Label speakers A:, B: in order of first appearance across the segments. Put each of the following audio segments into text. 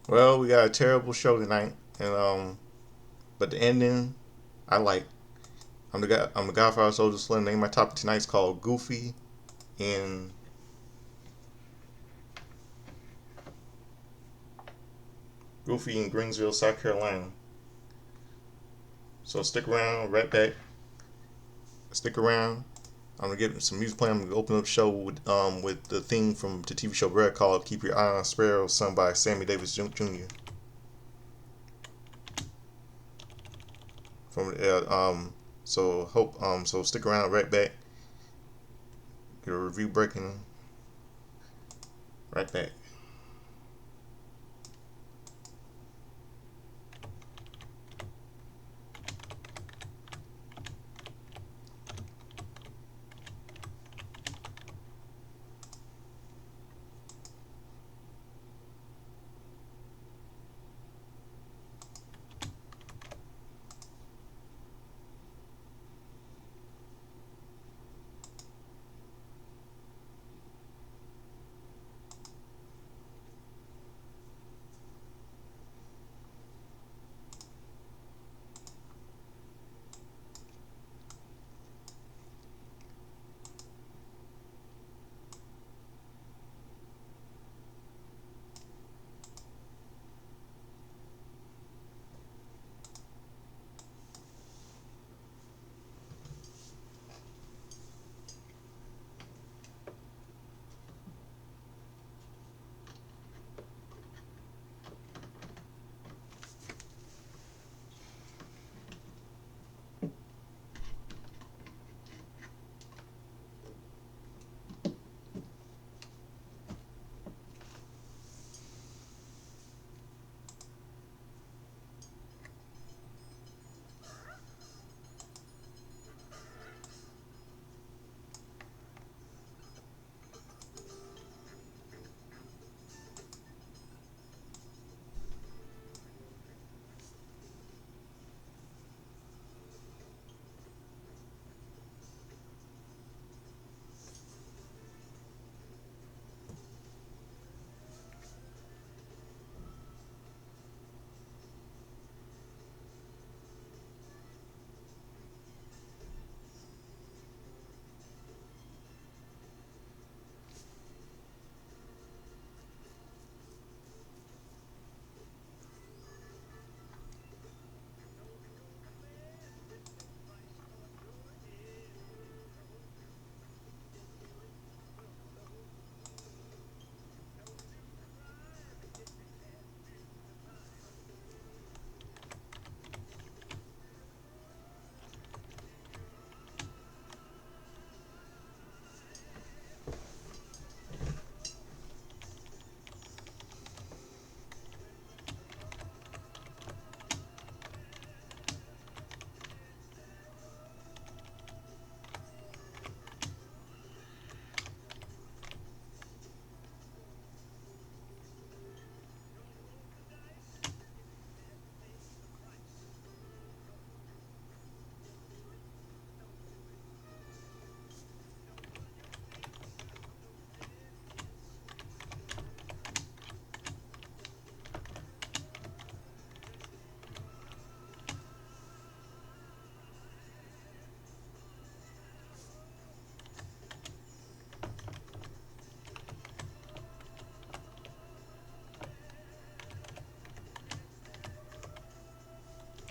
A: Well, we got a terrible show tonight, and but the ending, I like. I'm the guy. I'm the Godfather of Soldier Slim. Name my topic tonight's called Goofy in Goofy in Greensville, South Carolina. So stick around, right back. Stick around. I'm gonna get some music playing. I'm gonna open up the show with the theme from the TV show Red called "Keep Your Eye on Sparrow," sung by Sammy Davis Jr. From so hope so stick around, right back. Get a review breaking, right back.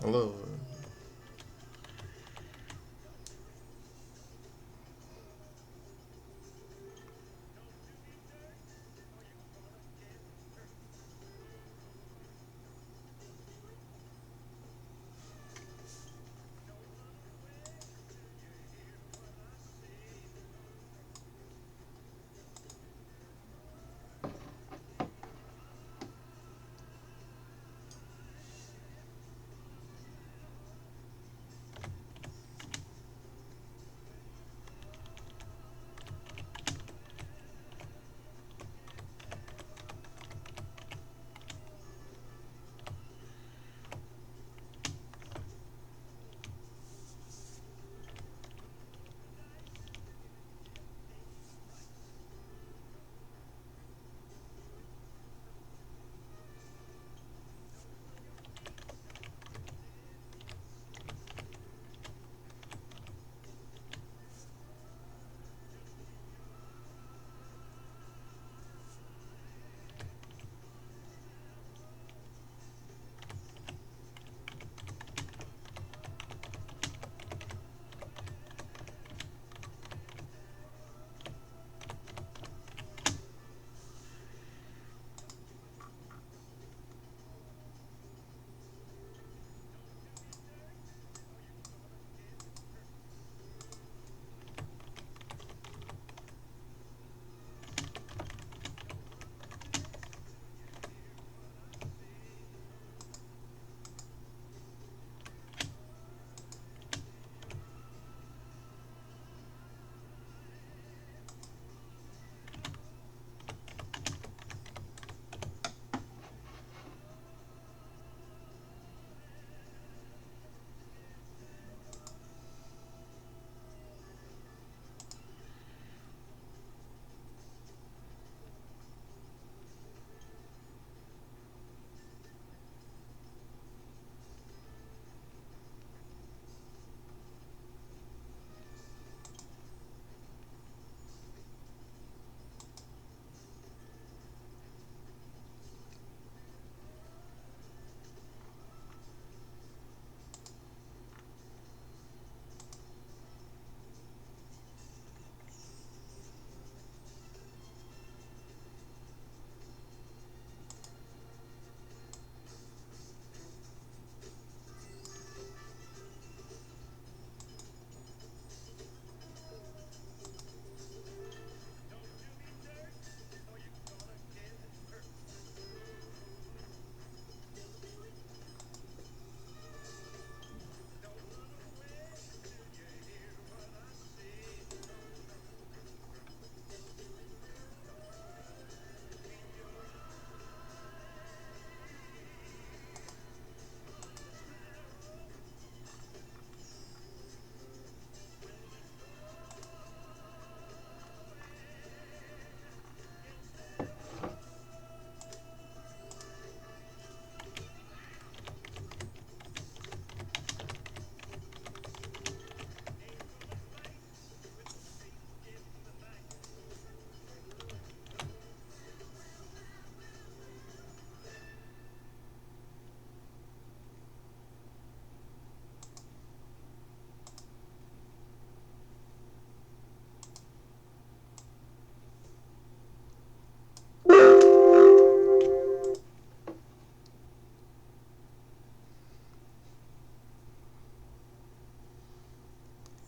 A: Hello.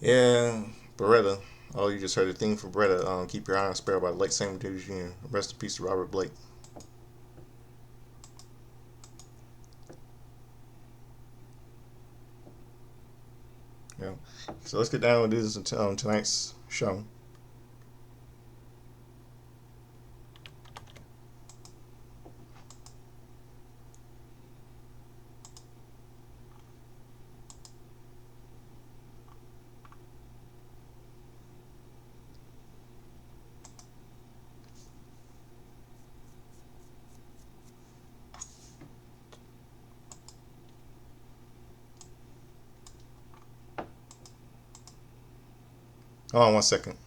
A: Yeah, Beretta. Oh, you just heard the theme from Beretta. Keep Your Eye on Sparrow by the late Samuel Davis Jr. Rest in peace to Robert Blake. Yeah. So let's get down with this tonight's show. Hold on 1 second.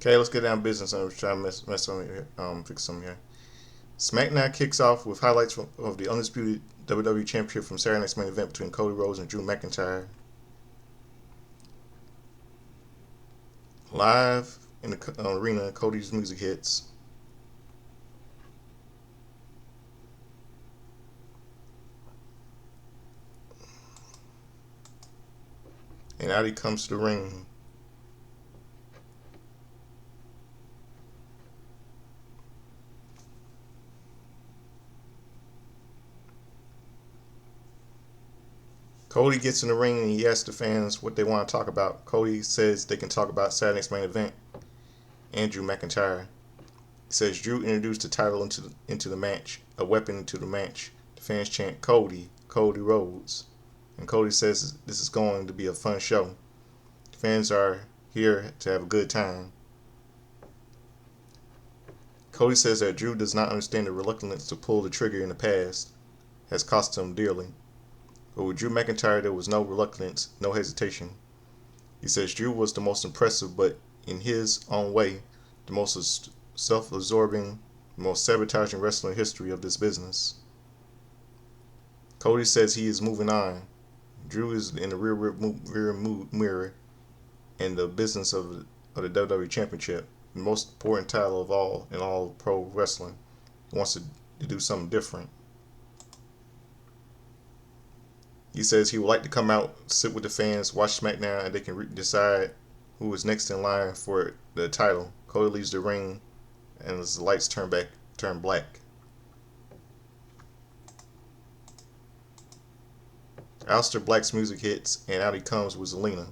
A: Okay, let's get down to business. I'm trying to mess something here, fix something here. Smackdown kicks off with highlights of the undisputed WWE Championship from Saturday night's main event between Cody Rhodes and Drew McIntyre. Live in the arena, Cody's music hits. And out he comes to the ring. Cody gets in the ring and he asks the fans what they want to talk about. Cody says they can talk about Saturday's main event and Drew McIntyre. He says Drew introduced the title into the match, a weapon into the match. The fans chant Cody, Cody Rhodes. And Cody says this is going to be a fun show. The fans are here to have a good time. Cody says that Drew does not understand the reluctance to pull the trigger in the past has cost him dearly. But with Drew McIntyre, there was no reluctance, no hesitation. He says Drew was the most impressive, but in his own way, the most self-absorbing, most sabotaging wrestler in history of this business. Cody says he is moving on. Drew is in the rear mirror in the business of the WWE Championship, the most important title of all in all pro wrestling. He wants to do something different. He says he would like to come out, sit with the fans, watch SmackDown, and they can decide who is next in line for the title. Cody leaves the ring, and as the lights turn black. Aleister Black's music hits, and out he comes with Zelina.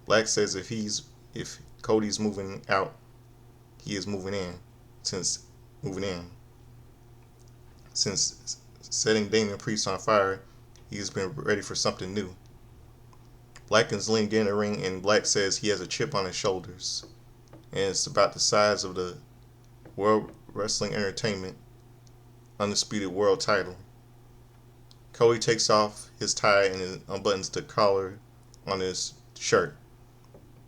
A: Black says if Cody's moving out, he is moving in. Since setting Damian Priest on fire, he's been ready for something new. Black and Zelina get in the ring, and Black says he has a chip on his shoulders, and it's about the size of the World Wrestling Entertainment Undisputed World title. Cody takes off his tie and unbuttons the collar on his shirt.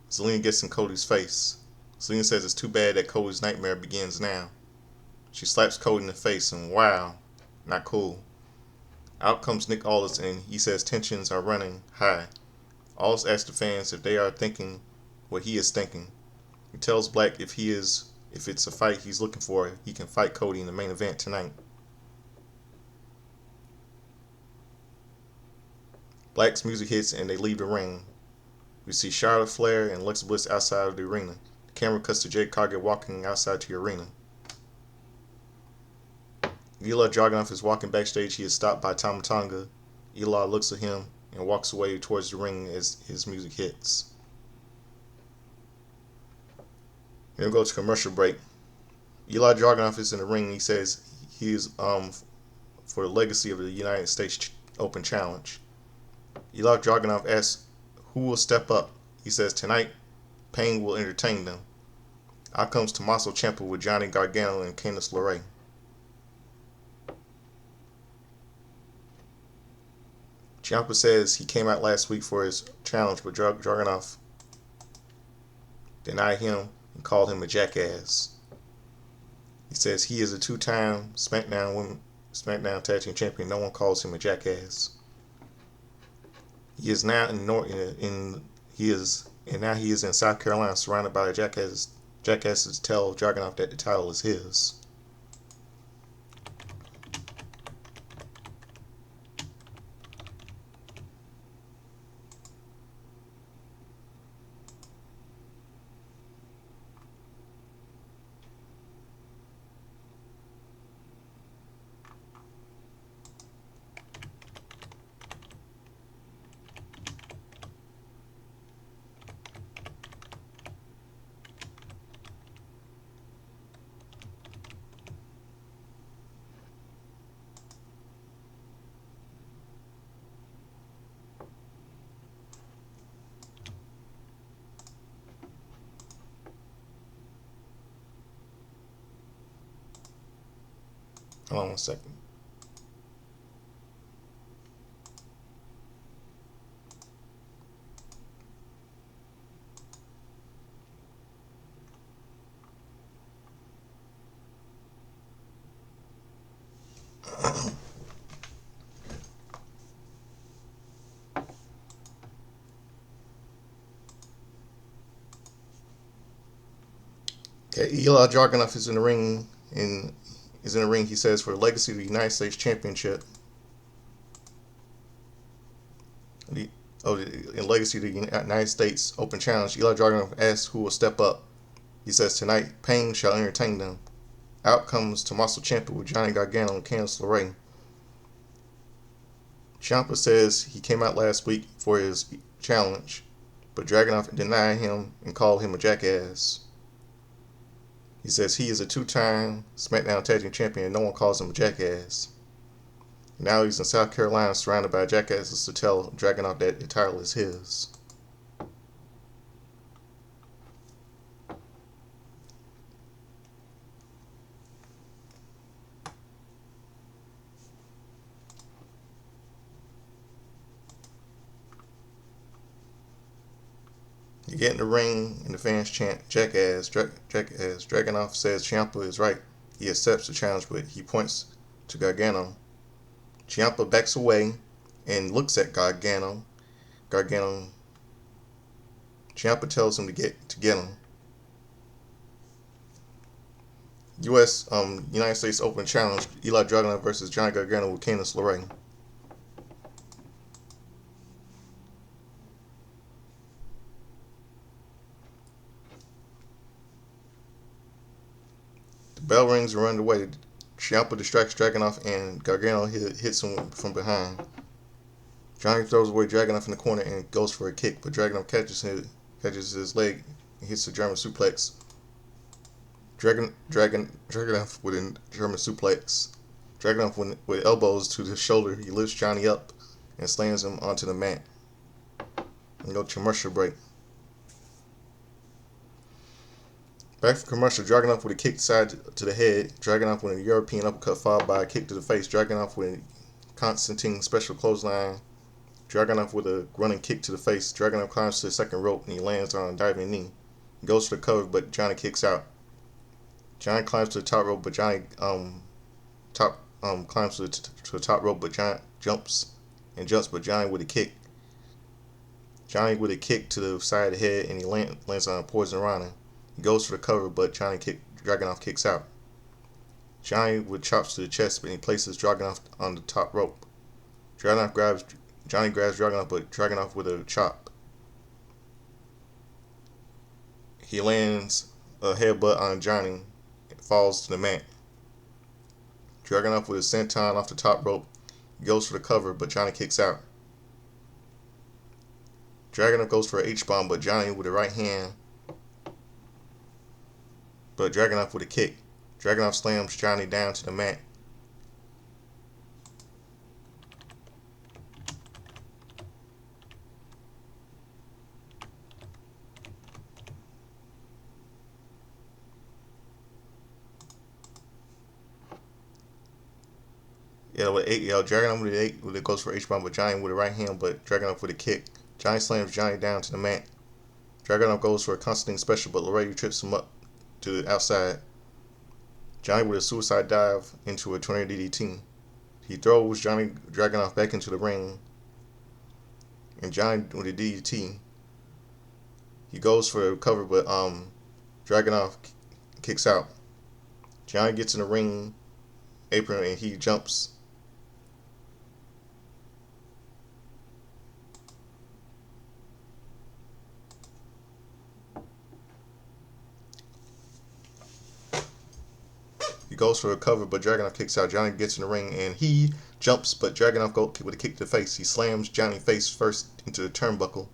A: Zelina gets in Cody's face. Zelina says it's too bad that Cody's nightmare begins now. She slaps Cody in the face, and wow, not cool. Out comes Nick Aldis, and he says tensions are running high. Aldis asks the fans if they are thinking what he is thinking. He tells Black if it's a fight he's looking for, he can fight Cody in the main event tonight. Black's music hits and they leave the ring. We see Charlotte Flair and Alexa Bliss outside of the arena. The camera cuts to Jade Cargill walking outside the arena. Eli Dragunov is walking backstage. He is stopped by Tama Tonga. Eli looks at him and walks away towards the ring as his music hits. Then we go to commercial break. Eli Dragunov is in the ring. He says he is for the legacy of the United States Open Challenge. Eli Dragunov asks who will step up. He says tonight, Pain will entertain them. Out comes Tommaso Ciampa with Johnny Gargano and Candice LeRae. Ciampa says he came out last week for his challenge, but Dragunov denied him and called him a jackass. He says he is a two-time SmackDown Tag Team Champion. No one calls him a jackass. He is now now he is in South Carolina, surrounded by jackasses. Jackasses tell Dragunov that the title is his. Hold on 1 second. Okay, Eli Dragunov is in the ring he says, for the legacy of the United States Championship. In legacy of the United States Open Challenge, Eli Dragunov asks who will step up. He says tonight, Pain shall entertain them. Out comes Tommaso Ciampa with Johnny Gargano and Candice LeRae. Ciampa says he came out last week for his challenge, but Dragunov denied him and called him a jackass. He says he is a two-time SmackDown Tag Team Champion and no one calls him a jackass. Now he's in South Carolina surrounded by jackasses to tell Dragunov that the title is his. You get in the ring and the fans chant jackass, jackass. Dragunov says Ciampa is right. He accepts the challenge, but he points to Gargano. Ciampa backs away and looks at Gargano. Ciampa tells him to get him. United States Open Challenge, Eli Dragunov versus Johnny Gargano with Candice LeRae. The bell rings and runs away. Ciampa distracts Dragunov and Gargano hits him from behind. Johnny throws away Dragunov in the corner and goes for a kick, but Dragunov catches his leg and hits a German suplex. Dragunov with a German suplex. Dragunov with elbows to the shoulder. He lifts Johnny up and slams him onto the mat. And go to commercial break. Back from commercial, Dragunov with a kick side to the head. Dragunov with a European uppercut followed by a kick to the face. Dragunov with a Constantine special clothesline. Dragunov with a running kick to the face. Dragunov climbs to the second rope and he lands on a diving knee. He goes for the cover, but Johnny kicks out. Johnny climbs to the top rope, but Johnny climbs to the top rope, but Johnny jumps, but Johnny with a kick. Johnny with a kick to the side of the head and he lands on a poison rana. He goes for the cover, but Dragunov kicks out. Johnny with chops to the chest, but he places Dragunov on the top rope. Johnny grabs Dragunov, but Dragunov with a chop. He lands a headbutt on Johnny and falls to the mat. Dragunov with a senton off the top rope. He goes for the cover, but Johnny kicks out. Dragunov goes for an H-bomb, but Johnny with the right hand. But Dragunov with a kick. Dragunov slams Johnny down to the mat. Dragunov with eight, it goes for H-bomb, but Johnny with the right hand, but Dragunov with a kick. Johnny slams Johnny down to the mat. Dragunov goes for a Constantine special, but Laredo trips him up to the outside. Johnny with a suicide dive into a tornado DDT. He throws Johnny Dragunov back into the ring, and Johnny with a DDT. He goes for a cover, but Dragunov kicks out. Johnny gets in the ring apron and he jumps. He goes for a cover, but Dragunov kicks out. Johnny gets in the ring and he jumps, but Dragunov goes with a kick to the face. He slams Johnny face first into the turnbuckle.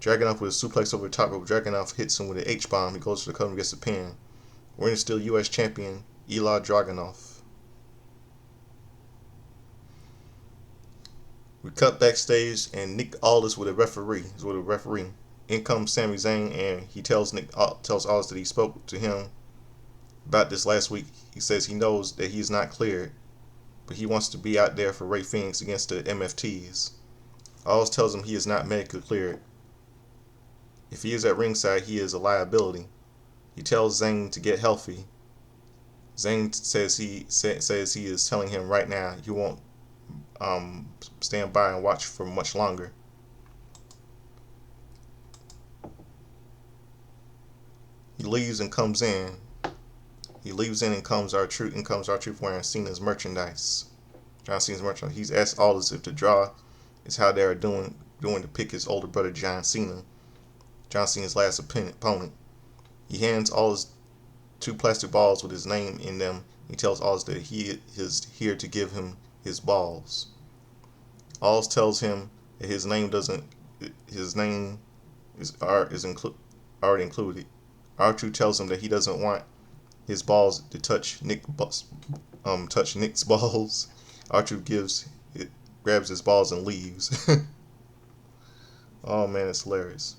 A: Dragunov with a suplex over the top rope. Dragunov hits him with an H-bomb. He goes for the cover and gets the pin. Winner still U.S. champion Ilya Dragunov. We cut backstage and Nick Aldis with a referee. In comes Sami Zayn and he tells Aldis that he spoke to him about this last week. He says he knows that he's not cleared, but he wants to be out there for Rey Fenix against the MFTs. Aldis tells him he is not medically cleared. If he is at ringside, he is a liability. He tells Zayn to get healthy. Zayn says he is telling him right now he won't stand by and watch for much longer. He leaves and comes in. R-Truth wearing Cena's merchandise. John Cena's merchandise. He's asked Aldis if the draw is how they are doing to pick his older brother John Cena, John Cena's last opponent. He hands Aldis 2 plastic balls with his name in them. He tells Aldis that he is here to give him his balls. Aldis tells him that his name is already included. R-Truth tells him that he doesn't want his balls to touch Nick's balls. R-Truth grabs his balls and leaves. Oh man, it's hilarious.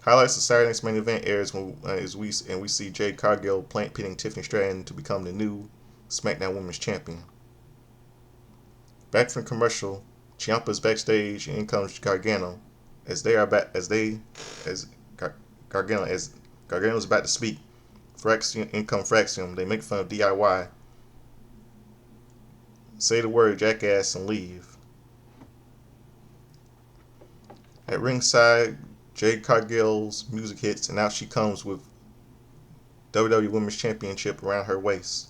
A: Highlights of Saturday night's main event airs we see Jade Cargill pinning Tiffany Stratton to become the new SmackDown Women's Champion. Back from commercial, Ciampa's backstage and in comes Gargano. Gargano's about to speak. In come Fraxium. They make fun of DIY. Say the word jackass and leave. At ringside, Jade Cargill's music hits and out she comes with WWE Women's Championship around her waist.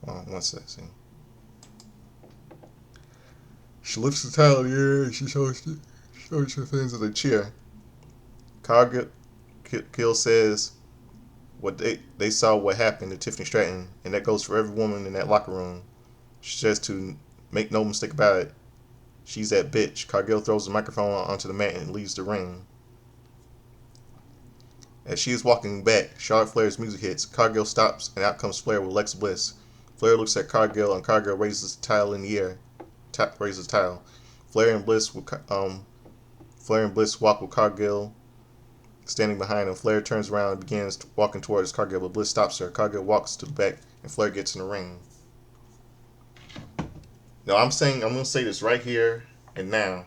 A: One second. She lifts the title in the air and she shows her fans of the cheer. Cargill says what they saw what happened to Tiffany Stratton, and that goes for every woman in that locker room. She says to make no mistake about it, she's that bitch. Cargill throws the microphone onto the mat and leaves the ring. As she is walking back, Charlotte Flair's music hits. Cargill stops and out comes Flair with Lex Bliss. Flair looks at Cargill and Cargill raises the tile in the air. Raises tile. Flair and Bliss walk with Cargill standing behind him. Flair turns around and begins walking towards Cargill, but Bliss stops her. Cargill walks to the back and Flair gets in the ring. Now I'm going to say this right here and now.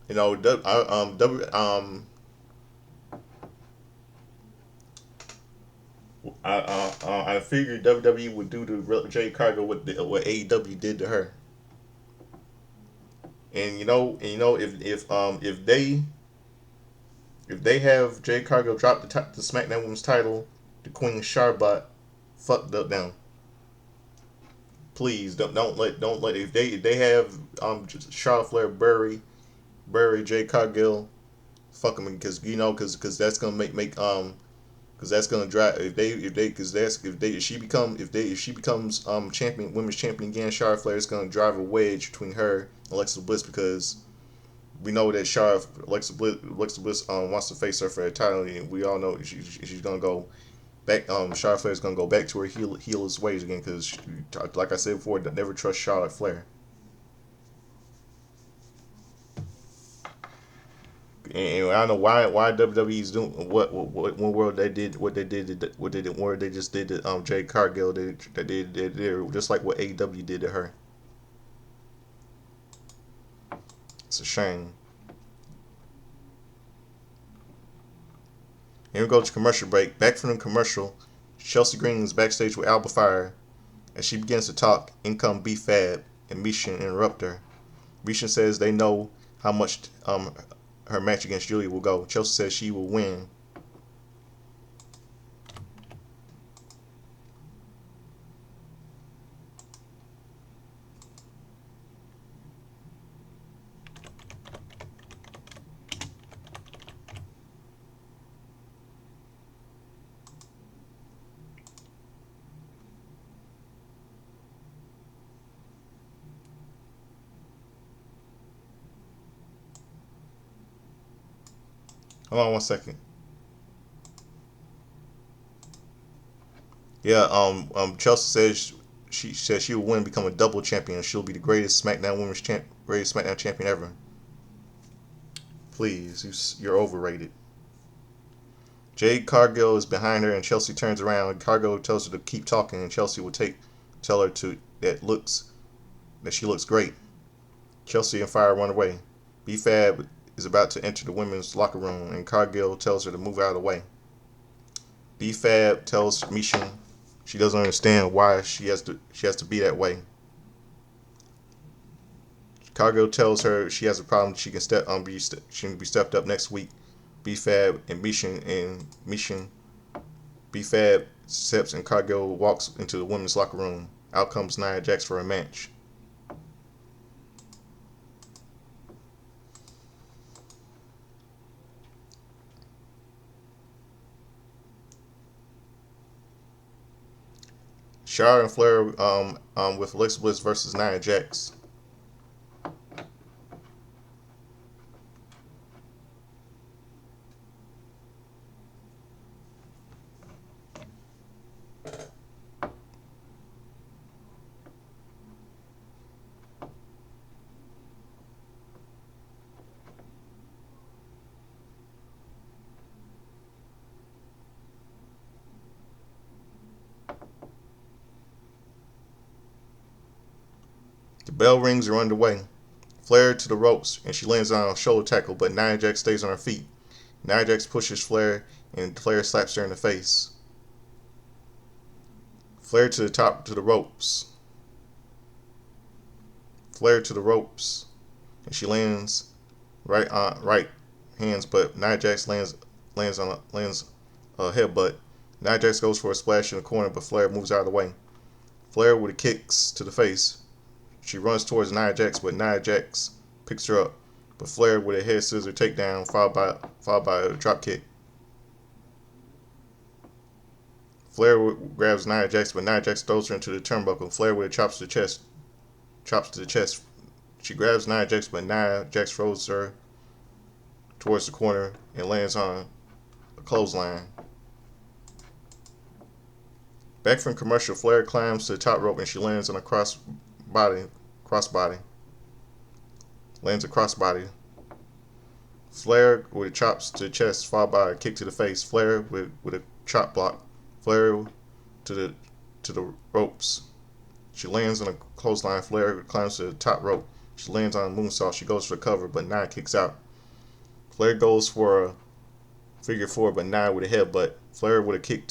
A: You know, I figured WWE would do to Jade Cargill what AEW did to her. And if if they have Jade Cargill drop the SmackDown Women's title, the Queen Charlotte fucked up them. Please don't let if they have Charlotte Flair bury Jade Cargill, fuck them, because because that's gonna make because that's gonna drive if she becomes champion, women's champion again. Charlotte Flair is gonna drive a wedge between her and Alexa Bliss, because we know that Alexa Bliss wants to face her for a title, and we all know she's gonna go back. Charlotte Flair is gonna go back to her heeless ways again, because like I said before, never trust Charlotte Flair. And I don't know why WWE is doing what one world they did where they just did to Jade Cargill, they did just like what AEW did to her. It's a shame. Here we go to commercial break. Back from the commercial, Chelsea Green is backstage with Alba Fire. As she begins to talk, in come B-Fab and Misha interrupt her. Misha says they know how much her match against Julia will go. Chelsea says she will win. Hold on 1 second. Yeah, Chelsea says she will win and become a double champion. She'll be the greatest greatest SmackDown champion ever. Please, you're overrated. Jade Cargill is behind her, and Chelsea turns around. Cargill tells her to keep talking, and Chelsea will tell her that she looks great. Chelsea and Fire run away. B-Fab is about to enter the women's locker room, and Cargill tells her to move out of the way. B-Fab tells Misha she doesn't understand why she has to be that way. Cargill tells her she has a problem. She can be stepped up next week. B-Fab and Misha B-Fab steps and Cargill walks into the women's locker room. Out comes Nia Jax for a match. Charlotte and Flair with Alexa Bliss versus Nia Jax. The bell rings are underway. Flair to the ropes, and she lands on a shoulder tackle, but Nia Jax stays on her feet. Nia Jax pushes Flair, and Flair slaps her in the face. Flair to the ropes. Flair to the ropes, and she lands right hands, but Nia Jax lands a headbutt. Nia Jax goes for a splash in the corner, but Flair moves out of the way. Flair with the kicks to the face. She runs towards Nia Jax, but Nia Jax picks her up. But Flair with a head scissor takedown, followed by a drop kick. Flair grabs Nia Jax, but Nia Jax throws her into the turnbuckle. Flair with a chops to the chest. She grabs Nia Jax, but Nia Jax throws her towards the corner and lands on a clothesline. Back from commercial, Flair climbs to the top rope and she lands on a crossbody. Lands a crossbody. Flair with chops to the chest, followed by a kick to the face. Flair with a chop block. Flair to the ropes. She lands on a clothesline. Flair climbs to the top rope. She lands on a moonsault. She goes for cover, but Nia kicks out. Flair goes for a figure four, but Nia with a headbutt. Flair with a kick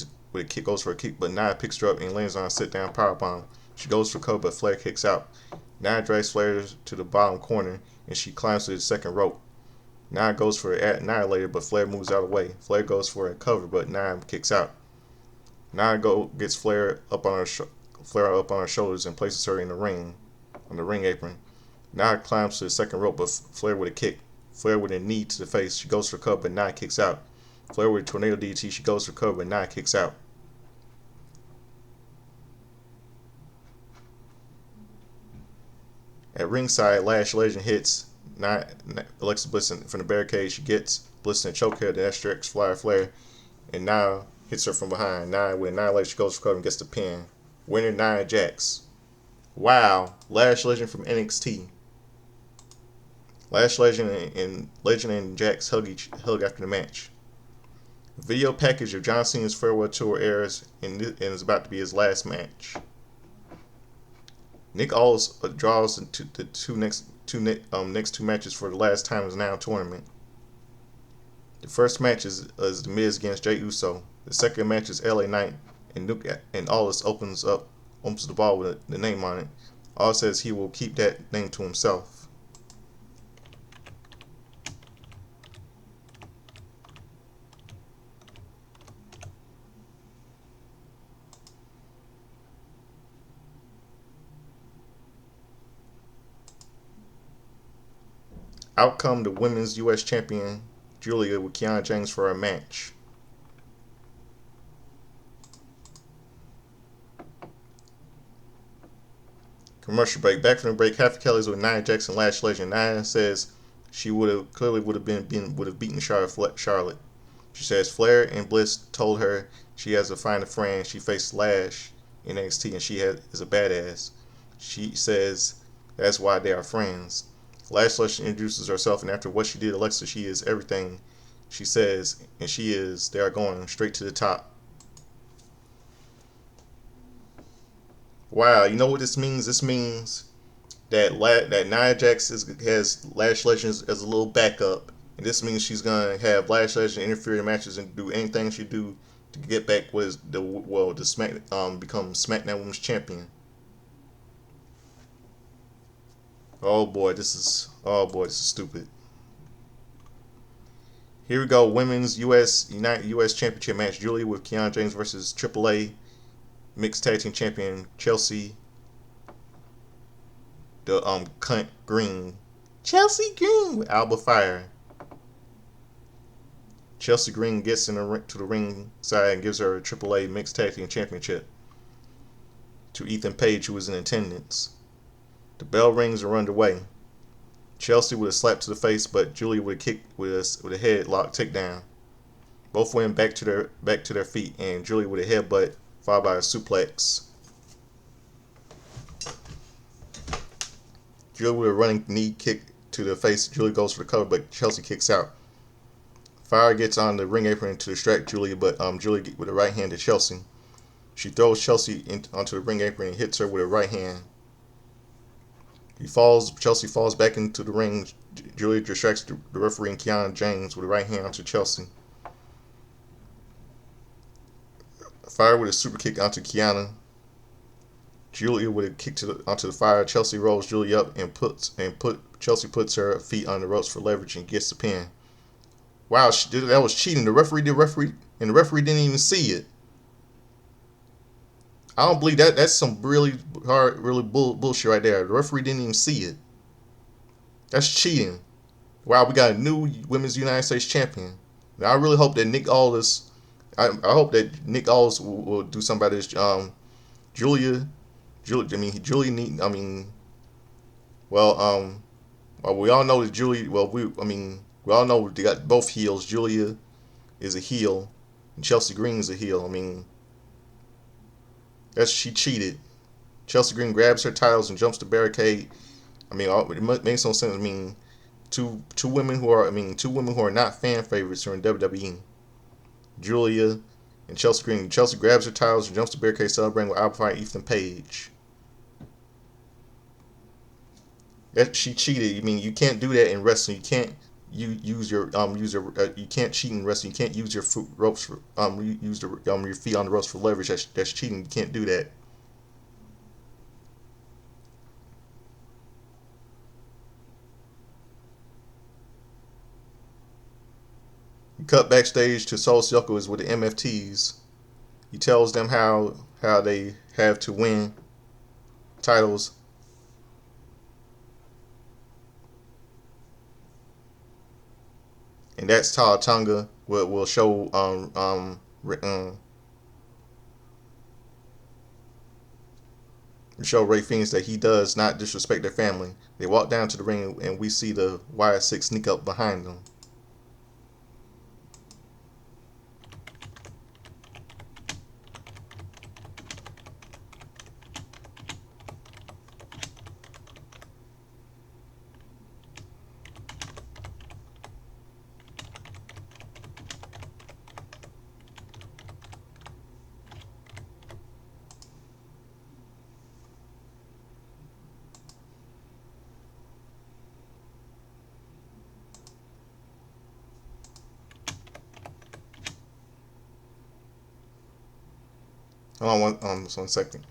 A: goes for a kick, but Nia picks her up and lands on a sit-down powerbomb. She goes for cover, but Flair kicks out. Nia drags Flair to the bottom corner, and she climbs to the second rope. Nia goes for an annihilator, but Flair moves out of the way. Flair goes for a cover, but Nia kicks out. Nia gets Flair up on her shoulders and places her in the ring, on the ring apron. Nia climbs to the second rope, but Flair with a kick. Flair with a knee to the face. She goes for a cover, but Nia kicks out. Flair with a tornado DDT. She goes for a cover, but Nia kicks out. At ringside, Lash Legend hits Alexa Bliss from the barricade. She gets Bliss in a choke here, then extracts Flair, and Nia hits her from behind. Nia with Annihilation, she goes for cover and gets the pin. Winner Nia Jax. Wow, Lash Legend from NXT. Lash Legend and Jax hug after the match. A video package of John Cena's farewell tour airs and is about to be his last match. Nick Aldis draws the next two matches for the last time is now tournament. The first match is The Miz against Jey Uso. The second match is LA Knight and Aldis opens the ball with the name on it. Aldis says he will keep that name to himself. Out come the women's U.S. champion Julia with Kiana James for a match. Commercial break. Back from the break, Half Kelly's with Nia Jax and Lash Legend. Nia says she would have beaten Charlotte. She says Flair and Bliss told her she has to find a friend. She faced Lash in NXT and she is a badass. She says that's why they are friends. Lash Legend introduces herself, and after what she did, Alexa, she is everything she says, and she is. They are going straight to the top. Wow, you know what this means? This means that Nia Jax has Lash Legend as a little backup, and this means she's gonna have Lash Legend interfere in matches and do anything she do to get back with become SmackDown Women's Champion. Oh boy, this is stupid. Here we go, women's U.S. Championship match. Julia with Kiana James versus AAA Mixed Tag Team Champion Chelsea Green. Chelsea Green with Alba Fire. Chelsea Green gets to the ring side and gives her a AAA Mixed Tag Team Championship to Ethan Page, who was in attendance. The bell rings and are underway. Chelsea with a slap to the face, but Julia with a kick with a headlock takedown. Both went back to their feet, and Julia with a headbutt followed by a suplex. Julia with a running knee kick to the face. Julia goes for the cover, but Chelsea kicks out. Fire gets on the ring apron to distract Julia, but Julia with a right hand to Chelsea. She throws Chelsea onto the ring apron and hits her with a right hand. Chelsea falls back into the ring. Julia distracts the referee and Kiana James with a right hand onto Chelsea. Fire with a super kick onto Kiana. Julia with a kick onto the Fire. Chelsea rolls Julia up and Chelsea puts her feet on the ropes for leverage and gets the pin. Wow, that was cheating. The referee didn't even see it. I don't believe that. That's some really bullshit right there. The referee didn't even see it. That's cheating. Wow, we got a new Women's United States Champion. Now, I really hope that Nick Aldis. I hope that Nick Aldis will do something about this. Julia. Well, we all know that Julia. Well, we all know they got both heels. Julia is a heel, and Chelsea Green is a heel. She cheated. Chelsea Green grabs her titles and jumps the barricade. It makes no sense. Two women who are not fan favorites are in WWE. Julia and Chelsea Green. Chelsea grabs her titles and jumps the barricade, celebrating with Alba Fire Ethan Page. She cheated. You can't do that in wrestling. You can't you can't cheat in wrestling. You can't use your ropes for use your feet on the ropes for leverage. That's cheating. You can't do that. We cut backstage to Soul Circles with the MFTs. He tells them how they have to win titles. And that's Tonga will show show Ray Phoenix that he does not disrespect their family. They walk down to the ring and we see the YS6 sneak up behind them. Hold on one second.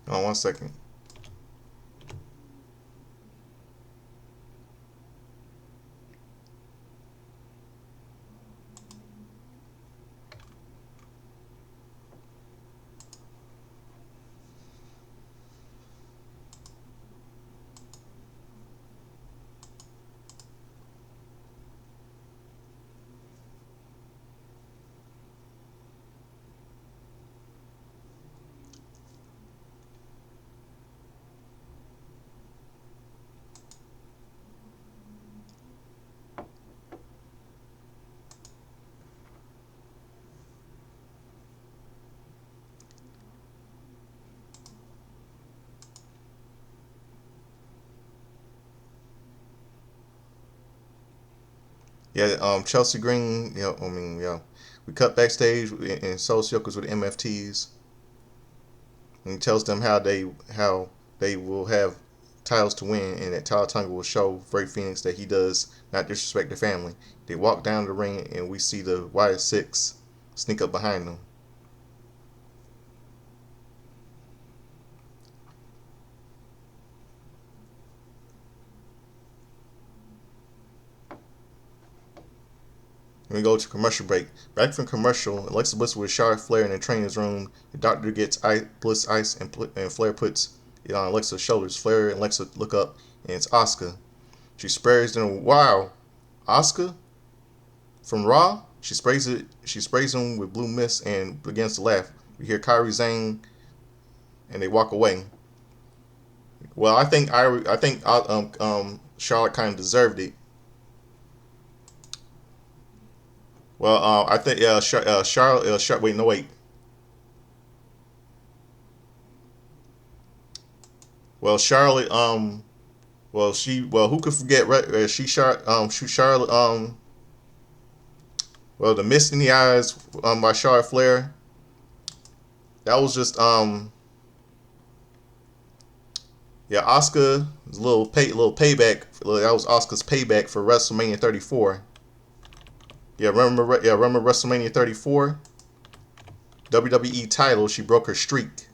A: Hold on one second. Yeah, Chelsea Green. We cut backstage in Soul Circles with the MFTs, and he tells them how they will have titles to win, and that Tonga will show Ray Phoenix that he does not disrespect the family. They walk down the ring, and we see the YS6 sneak up behind them. And we go to commercial break. Back from commercial, Alexa Bliss with Charlotte Flair in the trainer's room. The doctor gets Bliss ice, and Flair puts it on Alexa's shoulders. Flair and Alexa look up, and it's Asuka. She sprays them. Wow, Asuka from Raw. She sprays it. She sprays them with blue mist and begins to laugh. We hear Kairi Sane, and they walk away. Well, I think Charlotte kind of deserved it. Well, I think Charlotte. Wait, no, wait. Well, Charlotte. Who could forget? Charlotte. Well, the mist in the eyes by Charlotte Flair. That was just yeah, Asuka. Little payback. That was Asuka's payback for WrestleMania 34. Remember WrestleMania 34? WWE title, she broke her streak.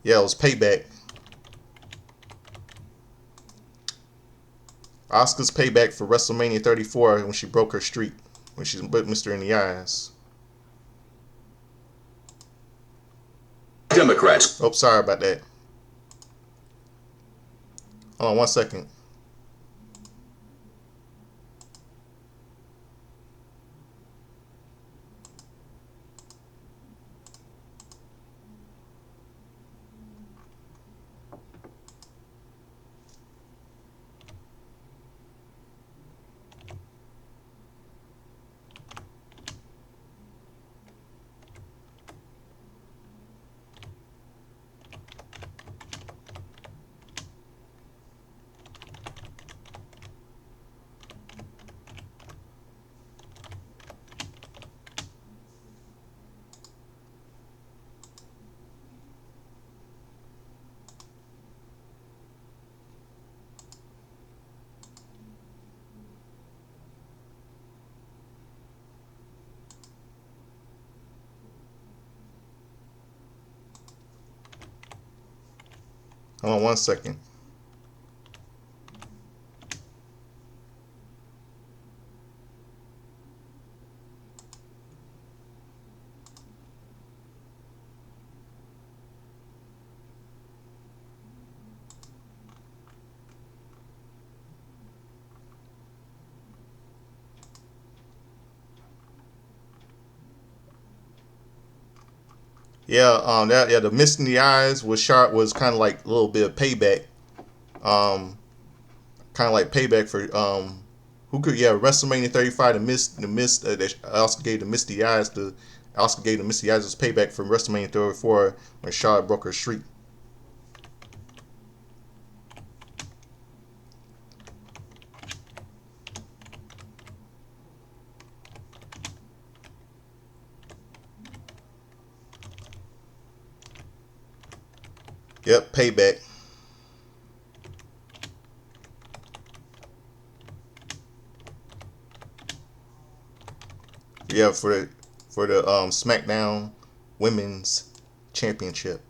A: Yeah, it was payback. Asuka's payback for WrestleMania 34 when she broke her streak. When she looked Mr. in the eyes.
B: Democrats.
A: Oh, sorry about that. Hold on one second. Hold on 1 second. Yeah, the mist in the eyes was sharp. Was kind of like a little bit of payback. Um, Kind of like payback for who could WrestleMania 35. The mist that Oscar gave the misty eyes. The Oscar gave the misty eyes was payback from WrestleMania 34 when Charlotte broke her streak. Yep, payback. Yeah, for the Smackdown Women's Championship.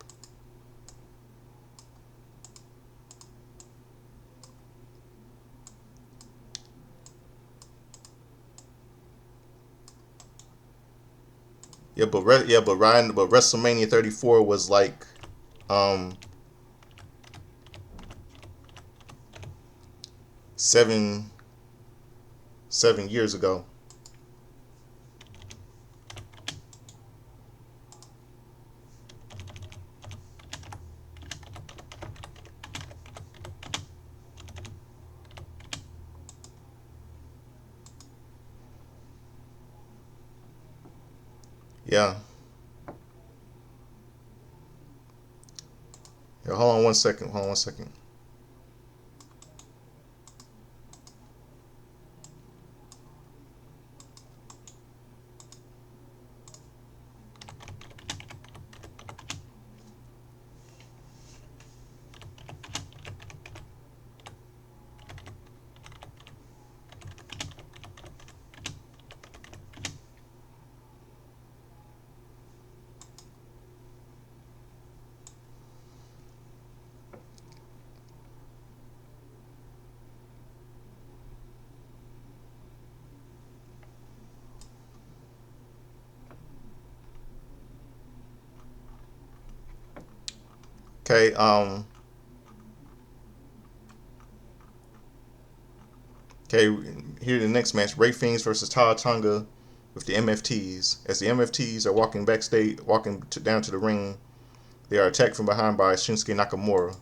A: But WrestleMania 34 was like um seven 7 years ago. Yeah. Yeah. Hold on 1 second. Hold on 1 second. Okay. Okay. Here the next match: Ray Phoenix versus Tara Tonga with the MFTs. As the MFTs are walking backstage, down to the ring, they are attacked from behind by Shinsuke Nakamura.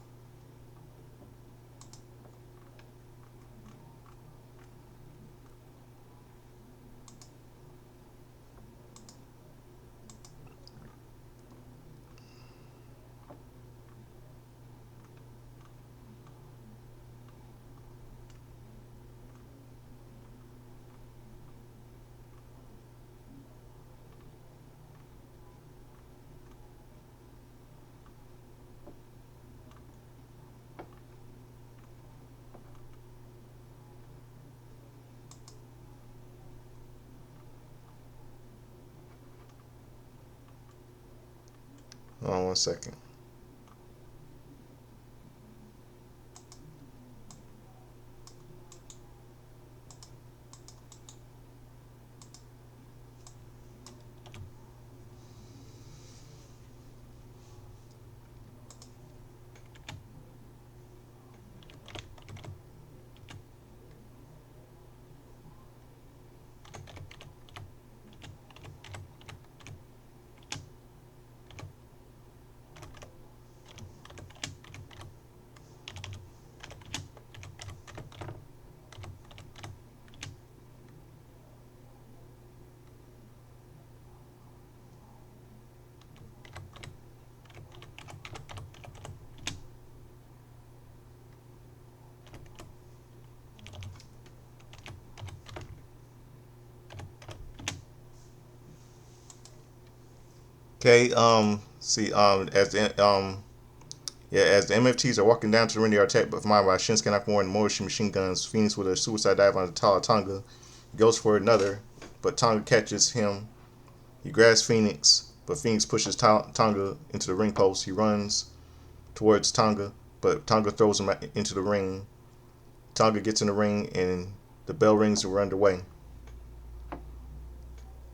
A: Hold on 1 second. Okay. See. As the MFTs are walking down to the ring, they are attacked by Shinsuke Nakamura and Motion Machine Guns. Phoenix with a suicide dive on Tala Tonga. He goes for another, but Tonga catches him. He grabs Phoenix, but Phoenix pushes Tonga into the ring post. He runs towards Tonga, but Tonga throws him into the ring. Tonga gets in the ring, and the bell rings and we're underway.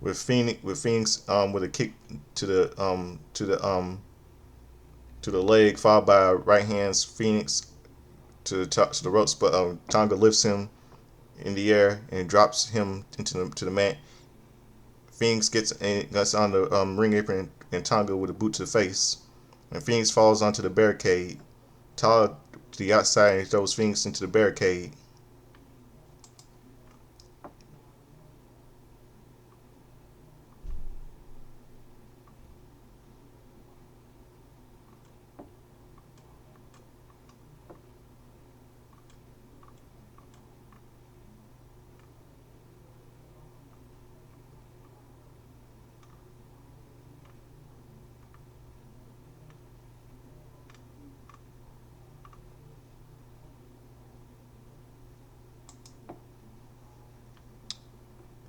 A: With Phoenix with a kick to the leg, followed by right hands Phoenix to the ropes, but Tonga lifts him in the air and drops him into the mat. Phoenix gets on the ring apron and Tonga with a boot to the face, and Phoenix falls onto the barricade. Tonga to the outside and throws Phoenix into the barricade.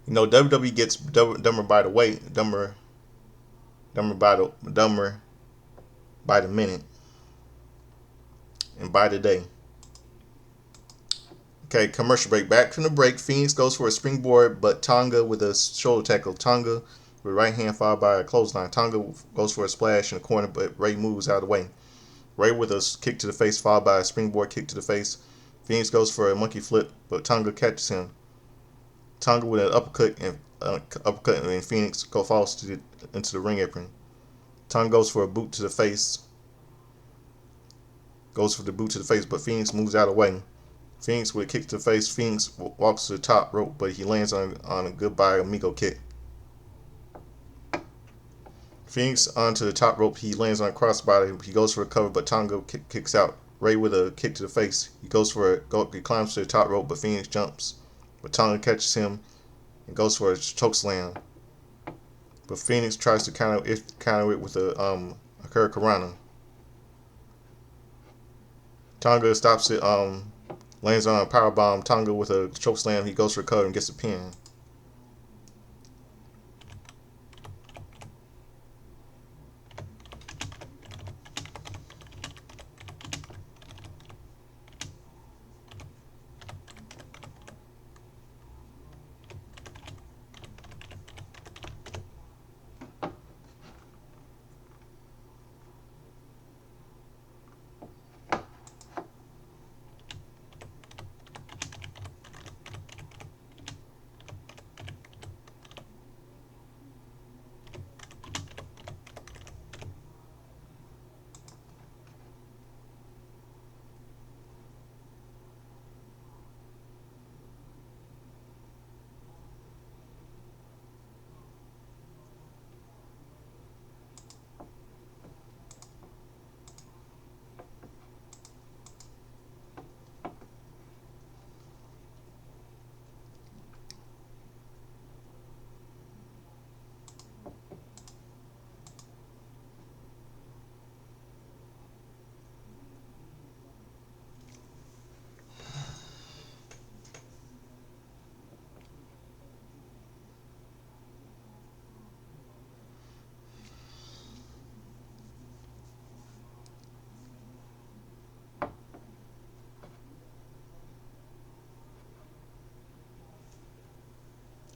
A: WWE gets dumber by the way, dumber by the minute and by the day. Okay, commercial break. Back from the break, Phoenix goes for a springboard, but Tonga with a shoulder tackle. Tonga with right hand followed by a clothesline. Tonga goes for a splash in the corner, but Ray moves out of the way. Ray with a kick to the face followed by a springboard kick to the face. Phoenix goes for a monkey flip, but Tonga catches him. Tonga with an uppercut, and Phoenix falls into the ring apron. Tonga goes for a boot to the face. But Phoenix moves out of the way. Phoenix with a kick to the face. Phoenix walks to the top rope, but he lands on a goodbye amigo kick. Phoenix onto the top rope. He lands on a crossbody. He goes for a cover, but Tonga kicks out. Ray with a kick to the face. He climbs to the top rope, but Phoenix jumps. But Tonga catches him and goes for a choke slam. But Phoenix tries to counter it with a Hurricanrana. Tonga stops it. Lands on a powerbomb. Tonga with a choke slam. He goes for a cover and gets a pin.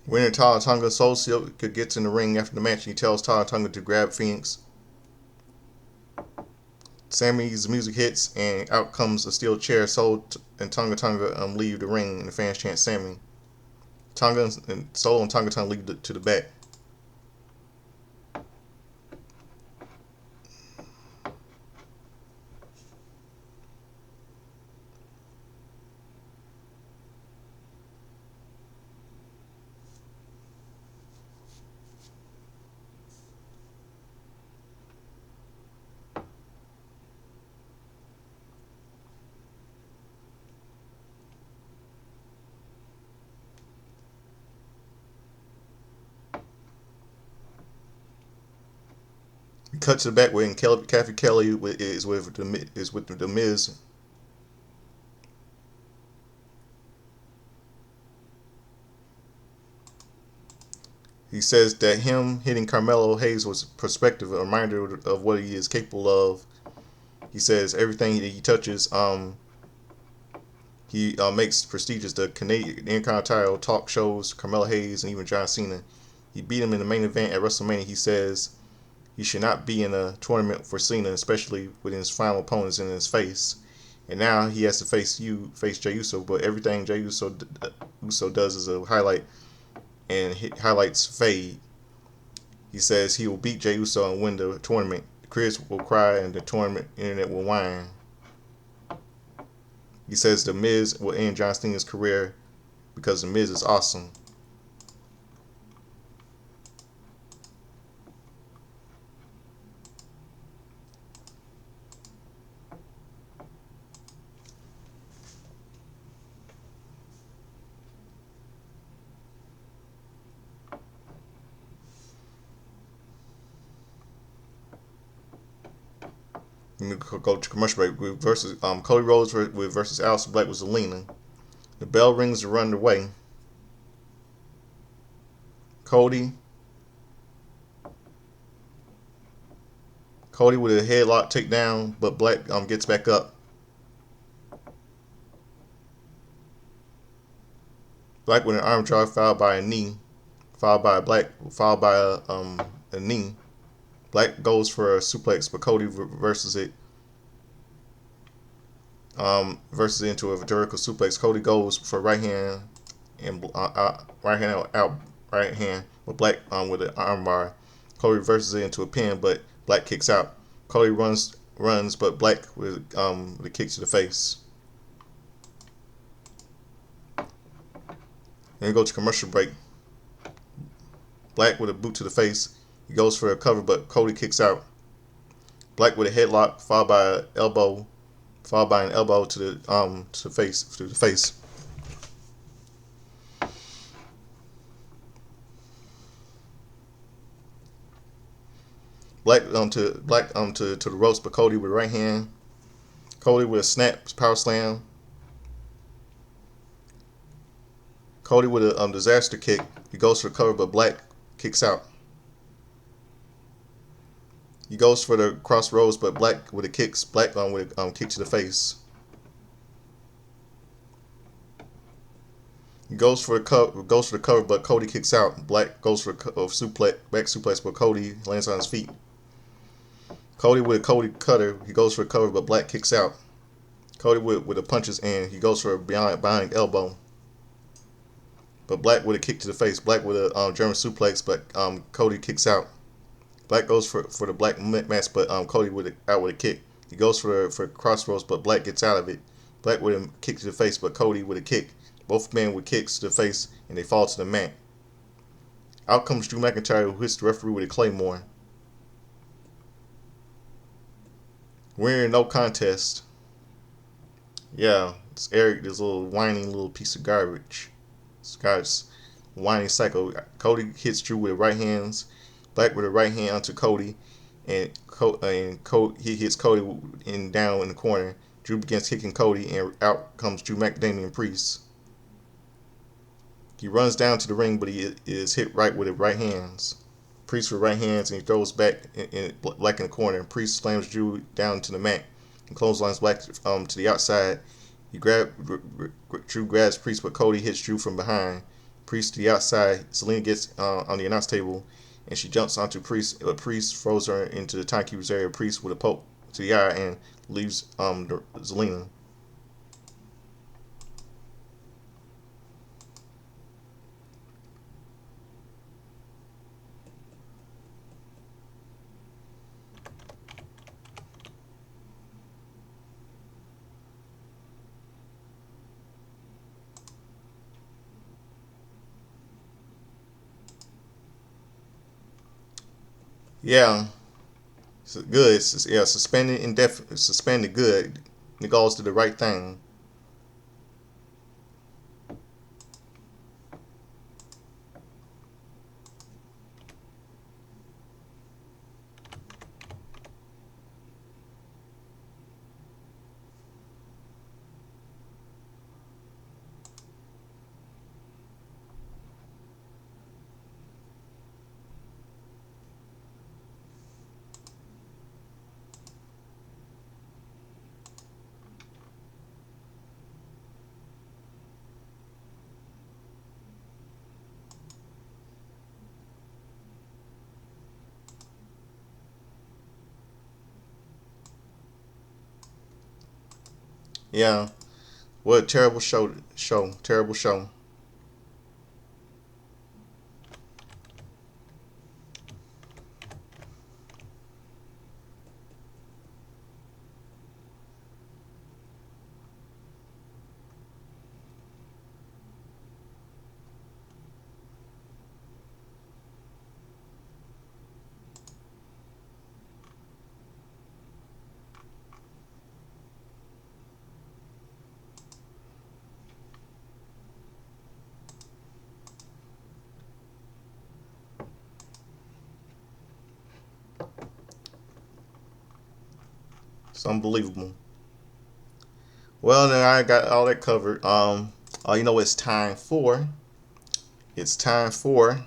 A: Winner Tonga Soul Silk gets in the ring after the match. He tells Tonga to grab Phoenix. Sammy's music hits and out comes a steel chair. Soul and Tonga leave the ring and the fans chant Sammy. Tonga and Soul and Tonga leave to the back. We cut to the back where Kathy Kelly is with the Miz. He says that him hitting Carmelo Hayes was perspective, a reminder of what he is capable of. He says everything that he touches, he makes prestigious. The Canadian Intercontinental talk shows, Carmelo Hayes, and even John Cena. He beat him in the main event at WrestleMania. He says he should not be in a tournament for Cena, especially with his final opponents in his face. And now he has to face Jey Uso. But everything Jey Uso does is a highlight, and highlights fade. He says he will beat Jey Uso and win the tournament. Chris will cry, and the tournament internet will whine. He says The Miz will end John Cena's career because The Miz is awesome. Let me go to commercial break. Versus Cody Rhodes versus Aleister Black with Zelina. The bell rings to run away. Cody with a headlock takedown, but Black gets back up. Black with an arm drag followed by a knee, followed by a knee. Black goes for a suplex, but Cody reverses it. Versus it into a vertical suplex. Cody goes for right hand and right hand with Black with an arm bar. Cody reverses it into a pin, but Black kicks out. Cody runs, but Black with a kick to the face. Then we go to commercial break. Black with a boot to the face. He goes for a cover, but Cody kicks out. Black with a headlock, followed by an elbow to the face. Black to the ropes, but Cody with right hand. Cody with a snap power slam. Cody with a disaster kick. He goes for the cover, but Black kicks out. He goes for the crossroads, but Black with a kicks. Black with a kick to the face. He goes for the cover, but Cody kicks out. Black goes for a back suplex, but Cody lands on his feet. Cody with a Cody cutter. He goes for a cover, but Black kicks out. Cody with a punches, and he goes for a behind elbow. But Black with a kick to the face. Black with a German suplex, but Cody kicks out. Black goes for the Black match, but Cody with a kick. He goes for crossroads, but Black gets out of it. Black with a kick to the face, but Cody with a kick. Both men with kicks to the face, and they fall to the mat. Out comes Drew McIntyre, who hits the referee with a claymore. We're in no contest. Yeah, it's Eric, this little whining little piece of garbage. This guy's whining psycho. Cody hits Drew with the right hands. Black with a right hand onto Cody, and he hits Cody down in the corner. Drew begins kicking Cody, and out comes Drew McDamian Priest. He runs down to the ring, but he is hit right with the right hands. Priest with right hands, and he throws Black in the corner. Priest slams Drew down to the mat and clotheslines Black to the outside. Drew grabs Priest, but Cody hits Drew from behind. Priest to the outside. Zelina gets on the announce table, and she jumps onto Priest. Priest throws her into the timekeeper's area. Priest with a poke to the eye and leaves Zelina. Yeah, it's good. Suspended good. Nichols did the right thing. Yeah. What a terrible show. Terrible show. It's unbelievable. Well, then I got all that covered. You know, it's time for. It's time for.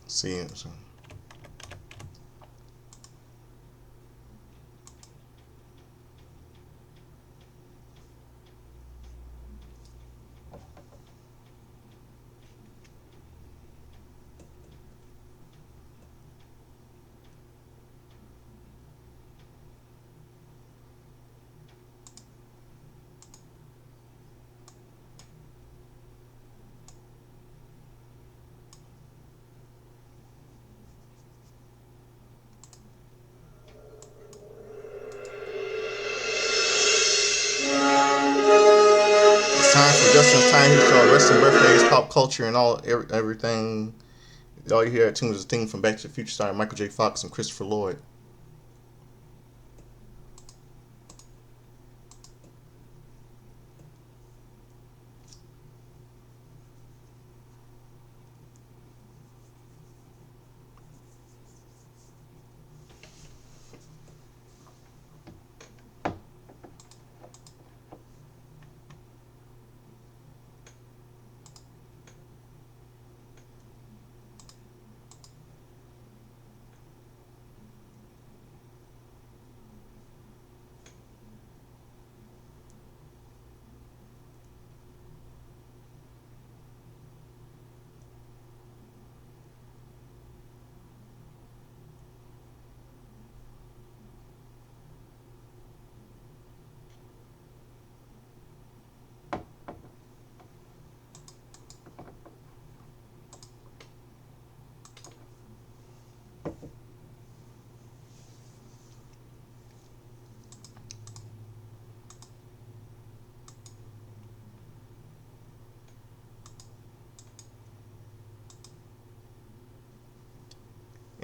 A: See it. So. It's time for Justin's time here showing wrestling birthdays, pop culture, and everything. All you hear at tunes is a theme from Back to the Future starring Michael J. Fox and Christopher Lloyd.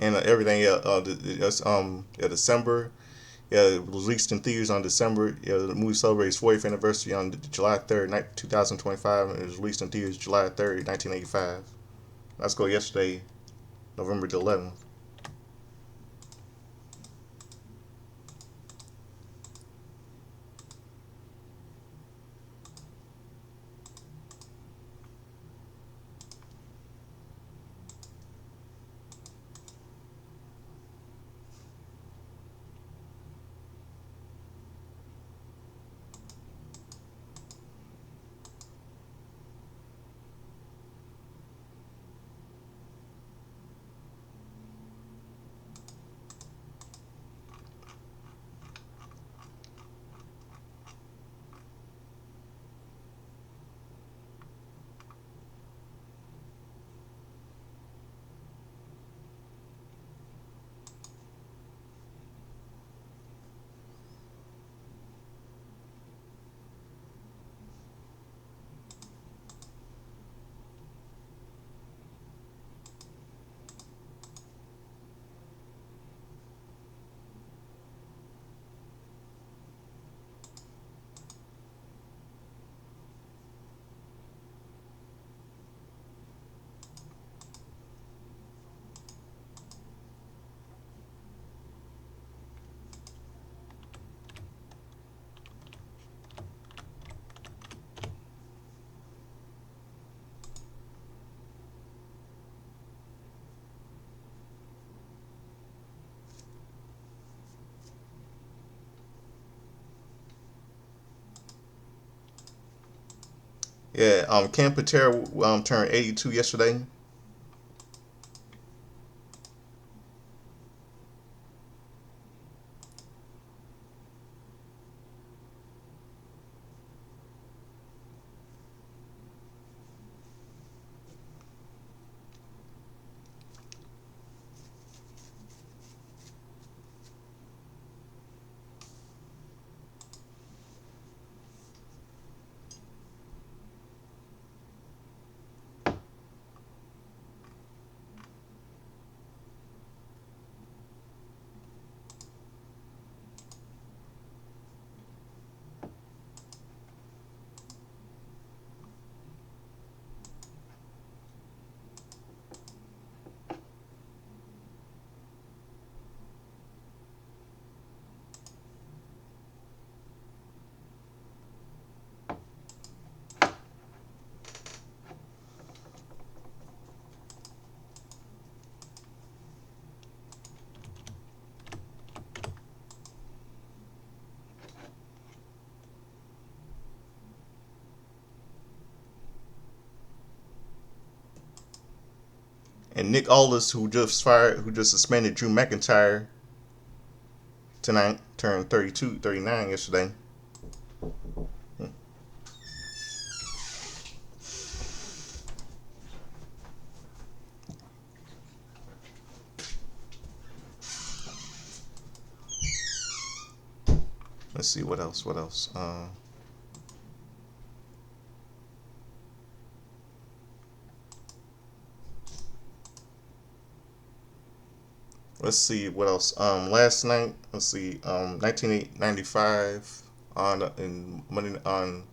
A: And everything, December. Yeah, it was released in theaters on December. Yeah, the movie celebrates 40th anniversary on July 3rd, 2025, and it was released in theaters July 3rd, 1985. Let's go yesterday, November the 11th. Yeah, Ken Patera turned 82 yesterday. And Nick Aldis, who just suspended Drew McIntyre tonight, turned 32, 39 yesterday. Let's see what else. What else? Let's see what else. Last night, let's see. 1995 on in Monday on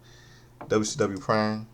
A: WCW Prime.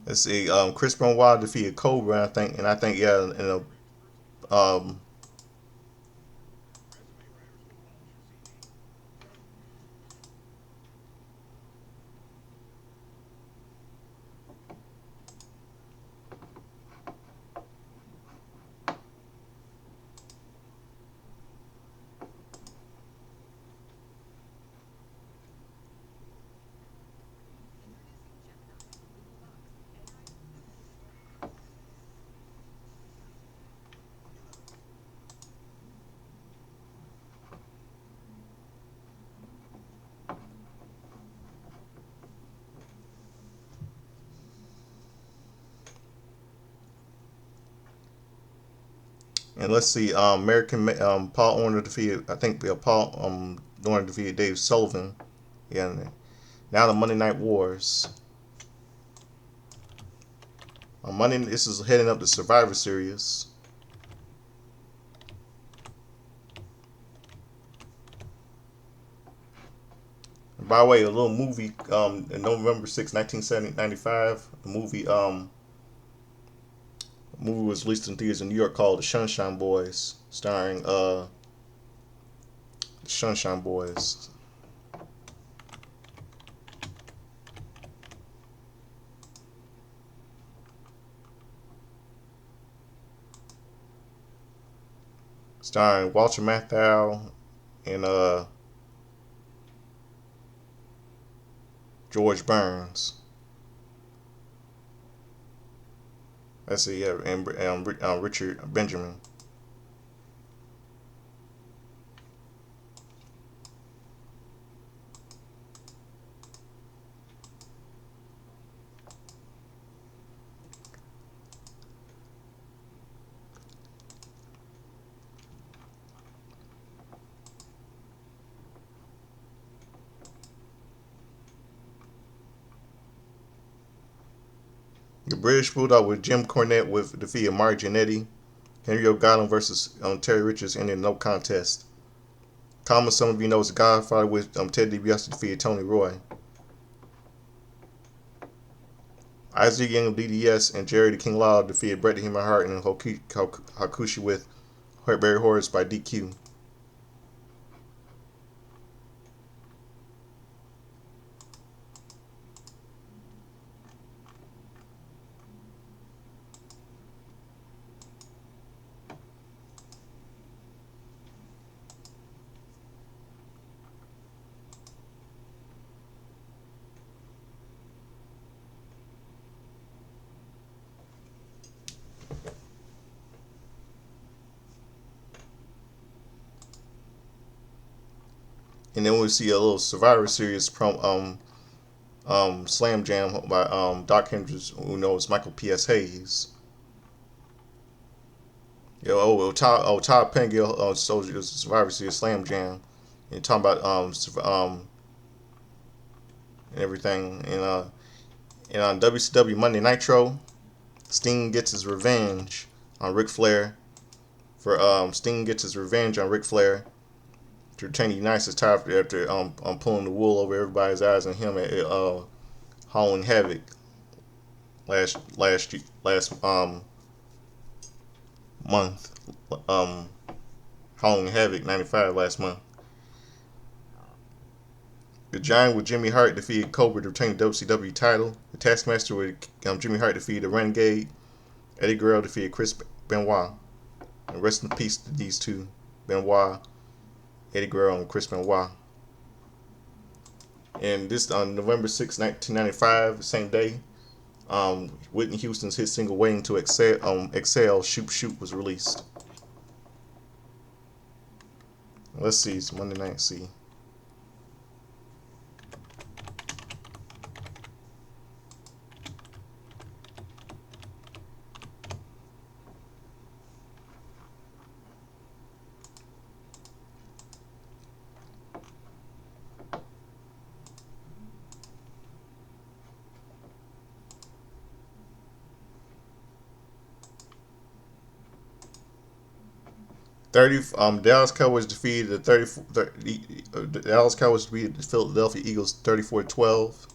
A: Let's see. Chris Benoit defeated Cobra, I think, and I think yeah, in a and let's see. Paul Orner defeated. I think Paul Orner defeated Dave Sullivan. Yeah. Now the Monday Night Wars. On Monday, this is heading up to Survivor Series. And by the way, a little movie in November 6, 1995. The movie was released in theaters in New York called The Sunshine Boys, starring the Sunshine Boys, starring Walter Matthau and George Burns. Let's see, yeah, and Richard Benjamin. The British Bulldog with Jim Cornette with defeated Mark Jannetty. Henry O'Godwin versus Terry Richards ended no contest. Kama, some of you know, is the Godfather with Ted DiBiase defeated Tony Roy. Isaac Young of DDS and Jerry the King Lawler defeated Bret the Human Hart and Hakushi with Barry Horowitz by DQ. And then we'll see a little Survivor Series Slam Jam by Doc Hendricks, who knows Michael P.S. Hayes. Todd Pengill Soldier Survivor Series Slam Jam. And talking about and everything. And on WCW Monday Nitro, Sting gets his revenge on Ric Flair. Sting gets his revenge on Ric Flair to retain the United States title after pulling the wool over everybody's eyes and him at Halloween Havoc last month. Halloween Havoc '95 last month. The Giant with Jimmy Hart defeated Cobra to retain the WCW title. The Taskmaster with Jimmy Hart defeated the Renegade. Eddie Guerrero defeated Chris Benoit. And rest in peace to these two, Benoit, Eddie Guerrero, and Chris Benoit. And this on November 6, 1995, the same day, Whitney Houston's hit single "Waiting to Exhale" Shoot Shoot was released. Let's see, it's Monday Night. See. 30. Dallas Cowboys defeated the Dallas Cowboys defeated the Philadelphia Eagles 34-12.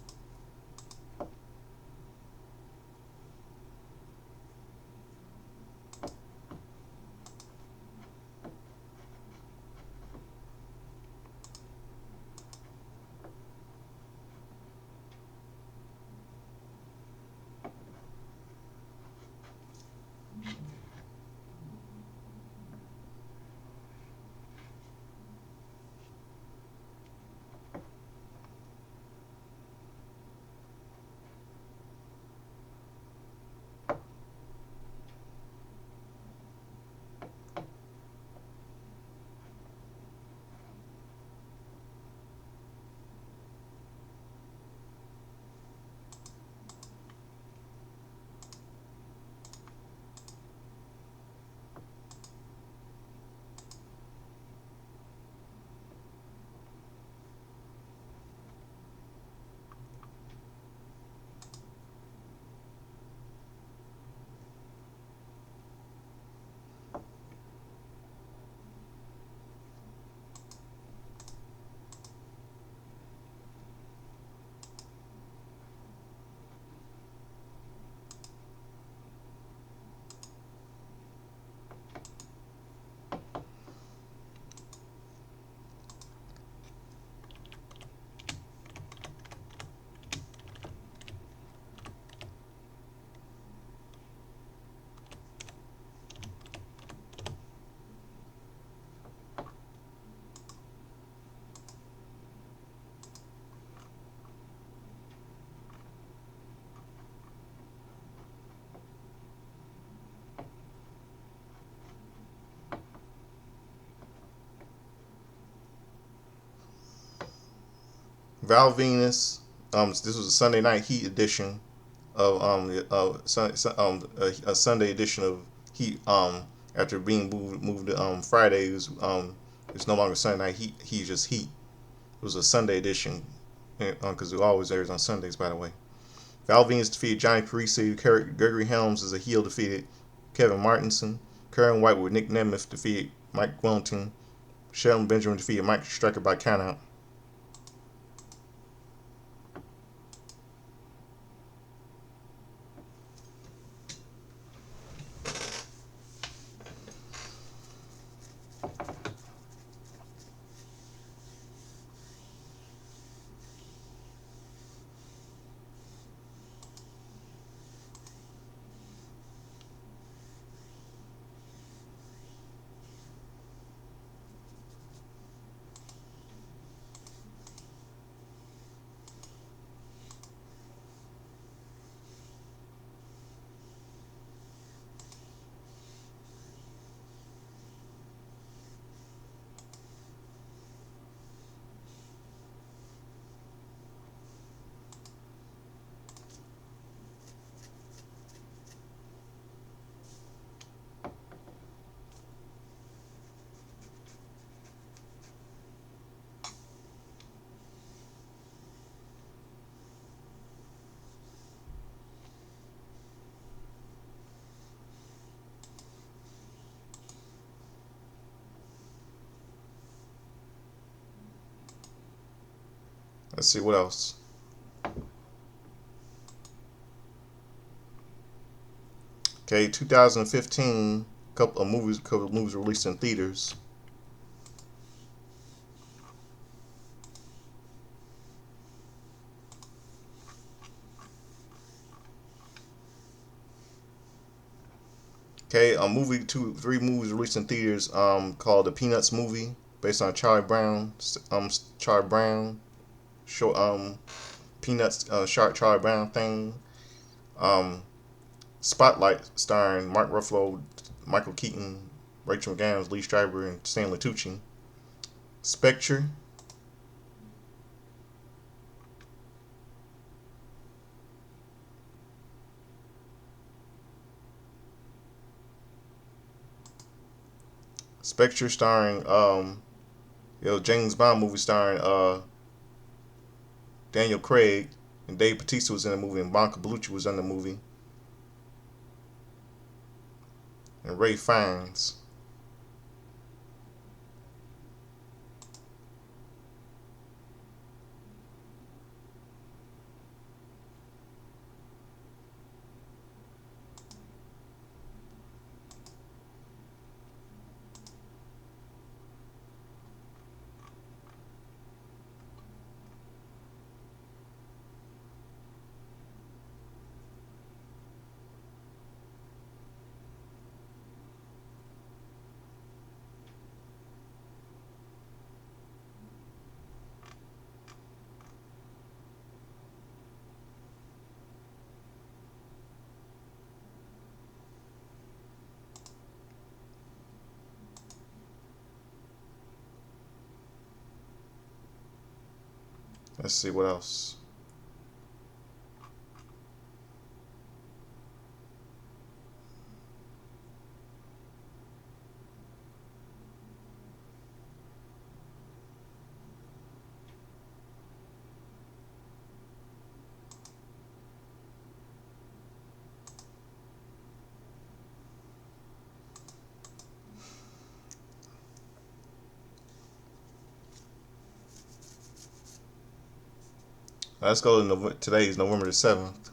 A: Val Venus. This was a Sunday Night Heat edition of a Sunday edition of Heat. After being moved to Fridays, it's no longer Sunday Night Heat. He's just Heat. It was a Sunday edition because it always airs on Sundays, by the way. Val Venis defeated Johnny Parisi. Gregory Helms as a heel defeated Kevin Martinson. Karen White with Nick Nemeth defeated Mike Wellington. Shelton Benjamin defeated Mike Striker by countout. Let's see what else. Okay, 2015, couple of movies released in theaters. Okay, three movies released in theaters. Called the Peanuts movie, based on Charlie Brown. Charlie Brown show. Peanuts. Charlie Brown thing. Um, Spotlight, starring Mark Ruffalo, Michael Keaton, Rachel McAdams, Lee Stryber, and Stanley Tucci. Spectre. Spectre starring James Bond movie starring Daniel Craig, and Dave Bautista was in the movie, and Monica Bellucci was in the movie, and Ray Fiennes. Let's see what else. Let's go to today's November the 7th.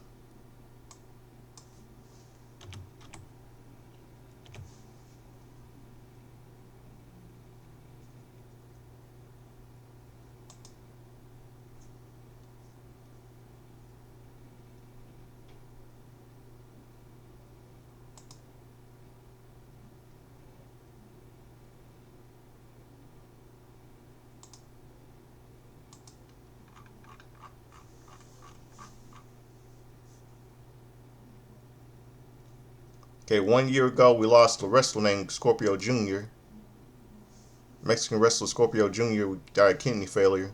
A: Okay, 1 year ago we lost a wrestler named Scorpio Jr. Mexican wrestler Scorpio Jr. died of kidney failure.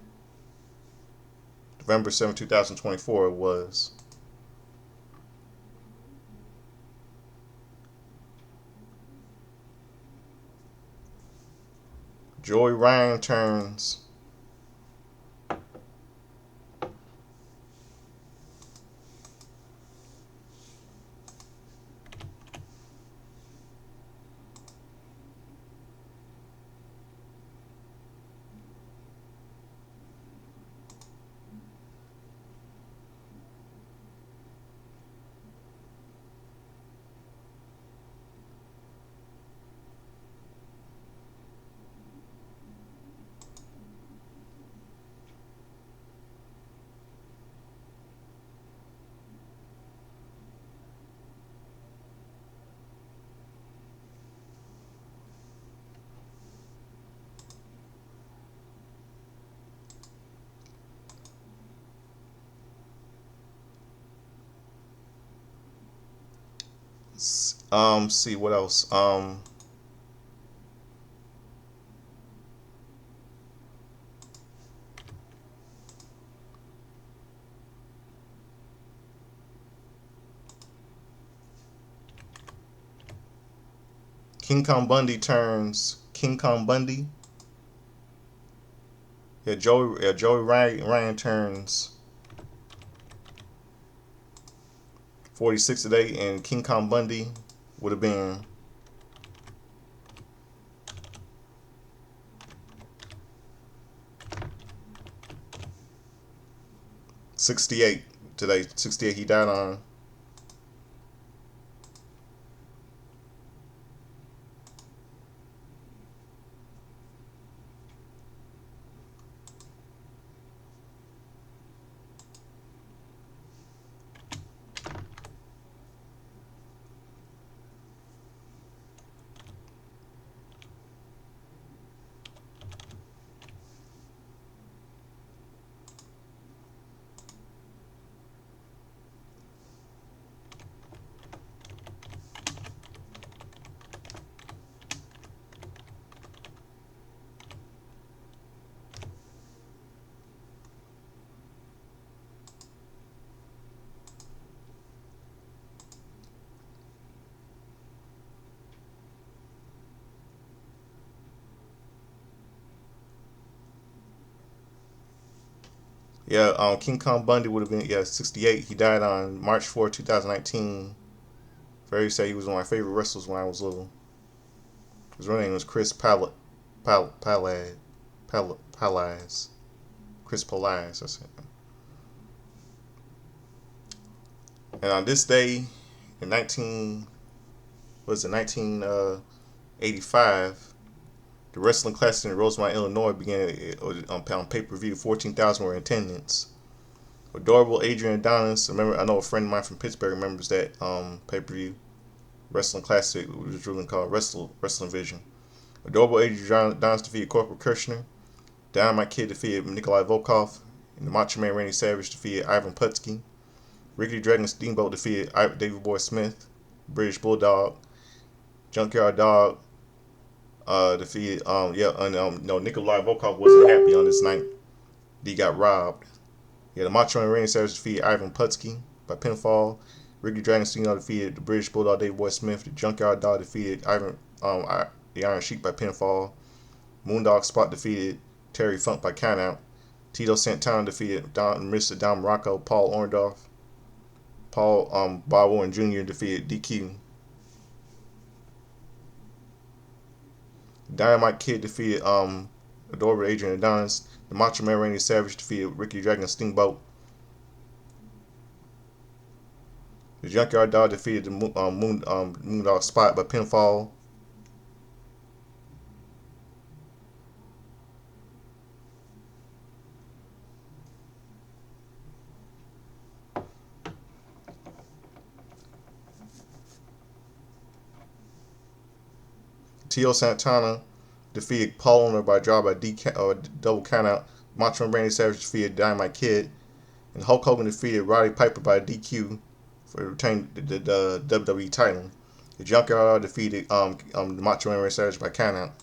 A: November 7, 2024 it was. Joey Ryan turns See what else. King Kong Bundy turns King Kong Bundy. Joey Ryan turns 46 today, and King Kong Bundy would have been 68 today. 68 he died on. Yeah, King Kong Bundy would have been 68. He died on March 4, 2019. Very sad. He was one of my favorite wrestlers when I was little. His real name was Chris Palaz. Chris Palaz. That's it. And on this day, in 1985, the wrestling classic in Rosemont, Illinois began on pay-per-view. 14,000 were in attendance. Adorable Adrian Adonis. I know a friend of mine from Pittsburgh remembers that pay-per-view. Wrestling classic, which was really called Wrestling Vision. Adorable Adrian Adonis defeated Corporal Kirshner. Dynamite Kid defeated Nikolai Volkov. And the Macho Man Randy Savage defeated Ivan Putski. Ricky Dragon Steamboat defeated David Boy Smith. British Bulldog. Junkyard Dog defeated no, Nikolai Volkov wasn't happy on this night. He got robbed. Yeah, the Macho Man Randy Savage defeated Ivan Putski by pinfall. Ricky Dragon Steamboat defeated the British Bulldog David Boy Smith. The Junkyard Dog defeated the Iron Sheik by pinfall. Moondog Spot defeated Terry Funk by countout. Tito Santana defeated Mr. Don Morocco. Paul Orndorff. Bob Orton Jr. defeated DQ. Dynamite Kid defeated Adorable Adrian Adonis. The Macho Man Randy Savage defeated Ricky Dragon Steamboat. The Junkyard Dog defeated the Moondog Spot by pinfall. Tito Santana defeated Paul Orndorff by draw by double countout. Macho Man Randy Savage defeated Dynamite Kid. And Hulk Hogan defeated Roddy Piper by DQ for retaining the WWE title. The Junkyard defeated the Macho Man Randy Savage by countout.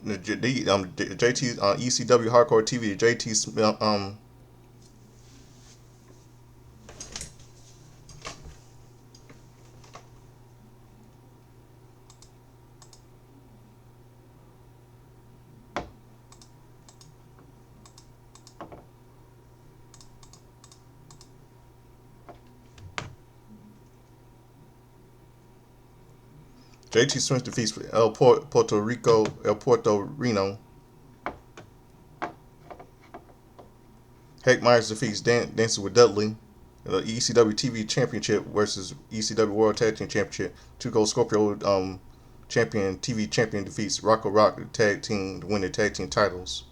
A: the JT ECW Hardcore TV, the JT JT Smith defeats El Puerto Reno. Hank Myers defeats Dancing with Dudley. The ECW TV Championship versus ECW World Tag Team Championship. Two Cold Scorpio champion TV champion defeats Rocco Rock tag team to win the tag team titles.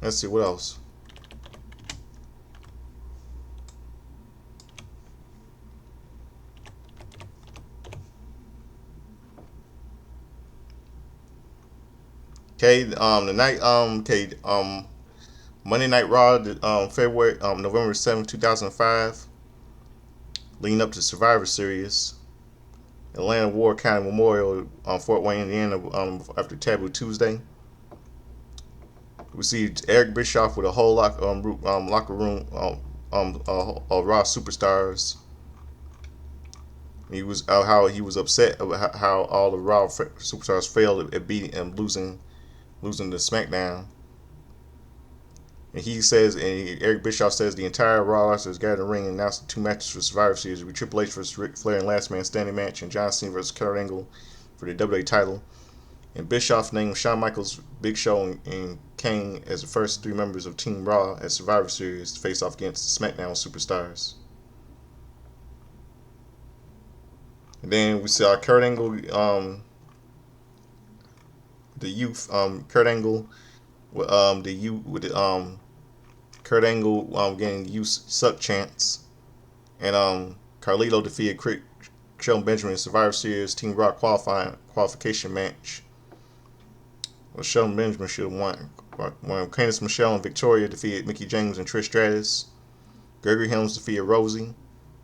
A: Let's see what else. Okay, the night Monday Night Raw, February November 7th, 2005, leading up to Survivor Series. Atlanta Ward County Memorial on Fort Wayne, Indiana, after Taboo Tuesday. We see Eric Bischoff with a whole locker room of Raw superstars. He was how he was upset about how all the Raw superstars failed at beating and losing to Smackdown. And Eric Bischoff says the entire Raw roster is gathered in the ring and announced the two matches for Survivor Series. It'll be Triple H versus Ric Flair in Last Man Standing match, and John Cena versus Kurt Angle for the WWE title. And Bischoff named Shawn Michaels, Big Show, and Kane as the first three members of Team Raw at Survivor Series to face off against the SmackDown superstars. And then we saw Kurt Angle, the youth, Kurt Angle, Kurt Angle getting youth suck chants, and Carlito defeated Shelton Benjamin in Survivor Series Team Raw qualification match. Well, Shelton Benjamin should have won. Candice Michelle and Victoria defeated Mickie James and Trish Stratus. Gregory Helms defeated Rosie.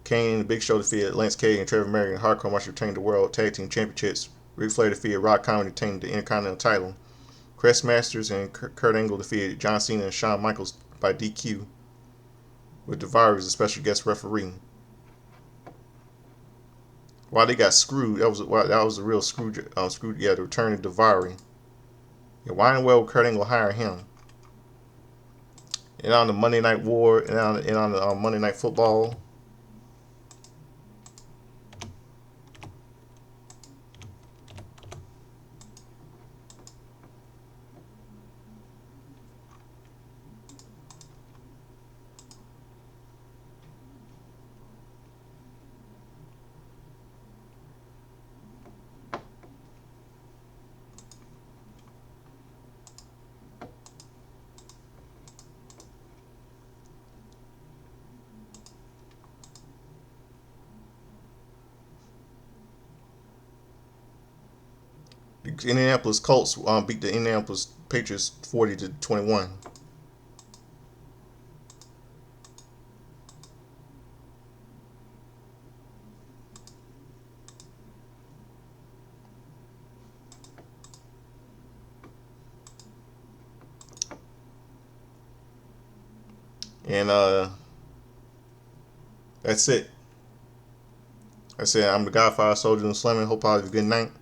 A: Kane and the Big Show defeated Lance Cade and Trevor Murray. Hardcore Match retained the World Tag Team Championships. Ric Flair defeated Rock Conway and retained the Intercontinental title. Crest Masters and Kurt Angle defeated John Cena and Shawn Michaels by DQ, with Daivari as a special guest referee. While they got screwed, that was a real screw. The return of Daivari. Yeah, why in the world would Kurt Angle hire him? And on the Monday Night War, and on the Monday Night Football. The Indianapolis Colts beat the Indianapolis Patriots 40-21. And that's it. I'm the Godfather Soldier and Slemmin. Hope all have a good night.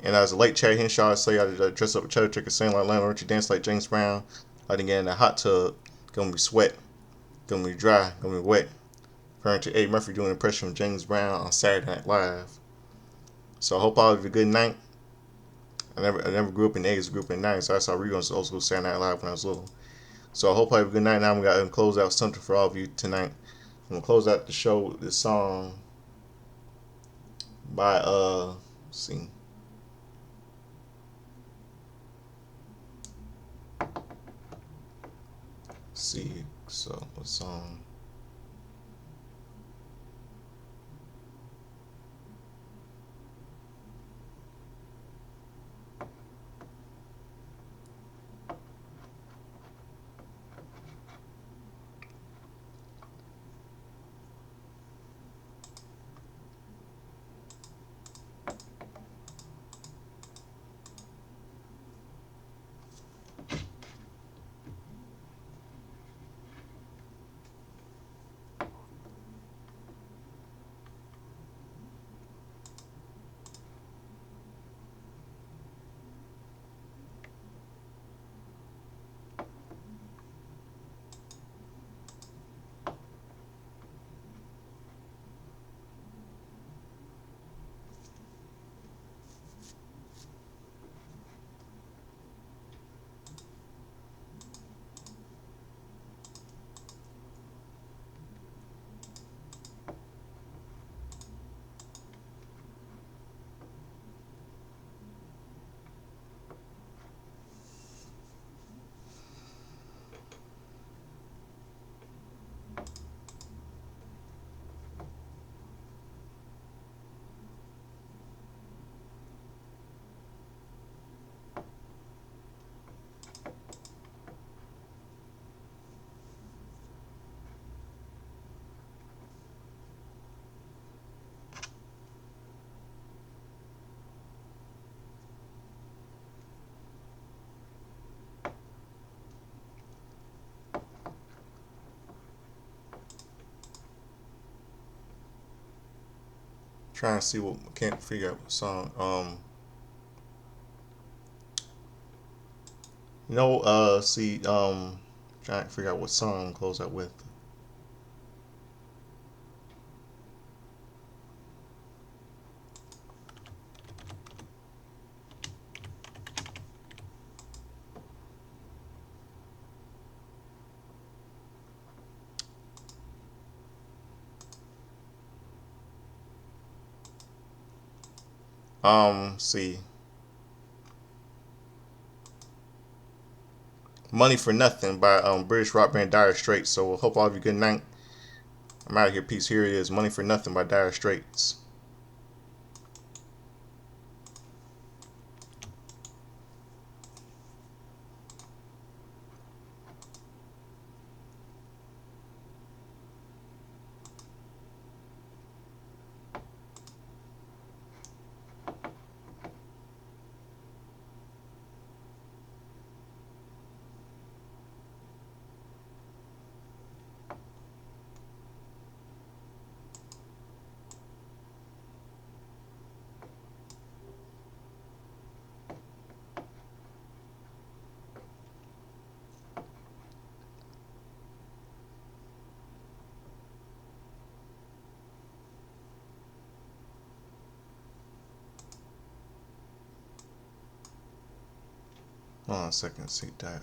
A: And as a late Chad Henshaw, I say I dress up a cheddar chicken, sing like Lionel Richie, dance like James Brown. I didn't get in the hot tub, gonna be sweat, gonna be dry, gonna be wet. Referring to Eddie Murphy doing an impression of James Brown on Saturday Night Live. So I hope all of you a good night. I never grew up in the 80s, grew up in the 90s, so I saw reruns of old school Saturday Night Live when I was little. So I hope I have a good night. Now I'm gonna close out something for all of you tonight. I'm gonna close out the show with this song by let's see. So what song? Trying to see what can't figure out what song. Trying to figure out what song to close out with. See, Money for Nothing by British rock band Dire Straits. So we'll hope all of you good night. I'm out of here. Peace. Here it is. Money for Nothing by Dire Straits. Hold on a second. See that.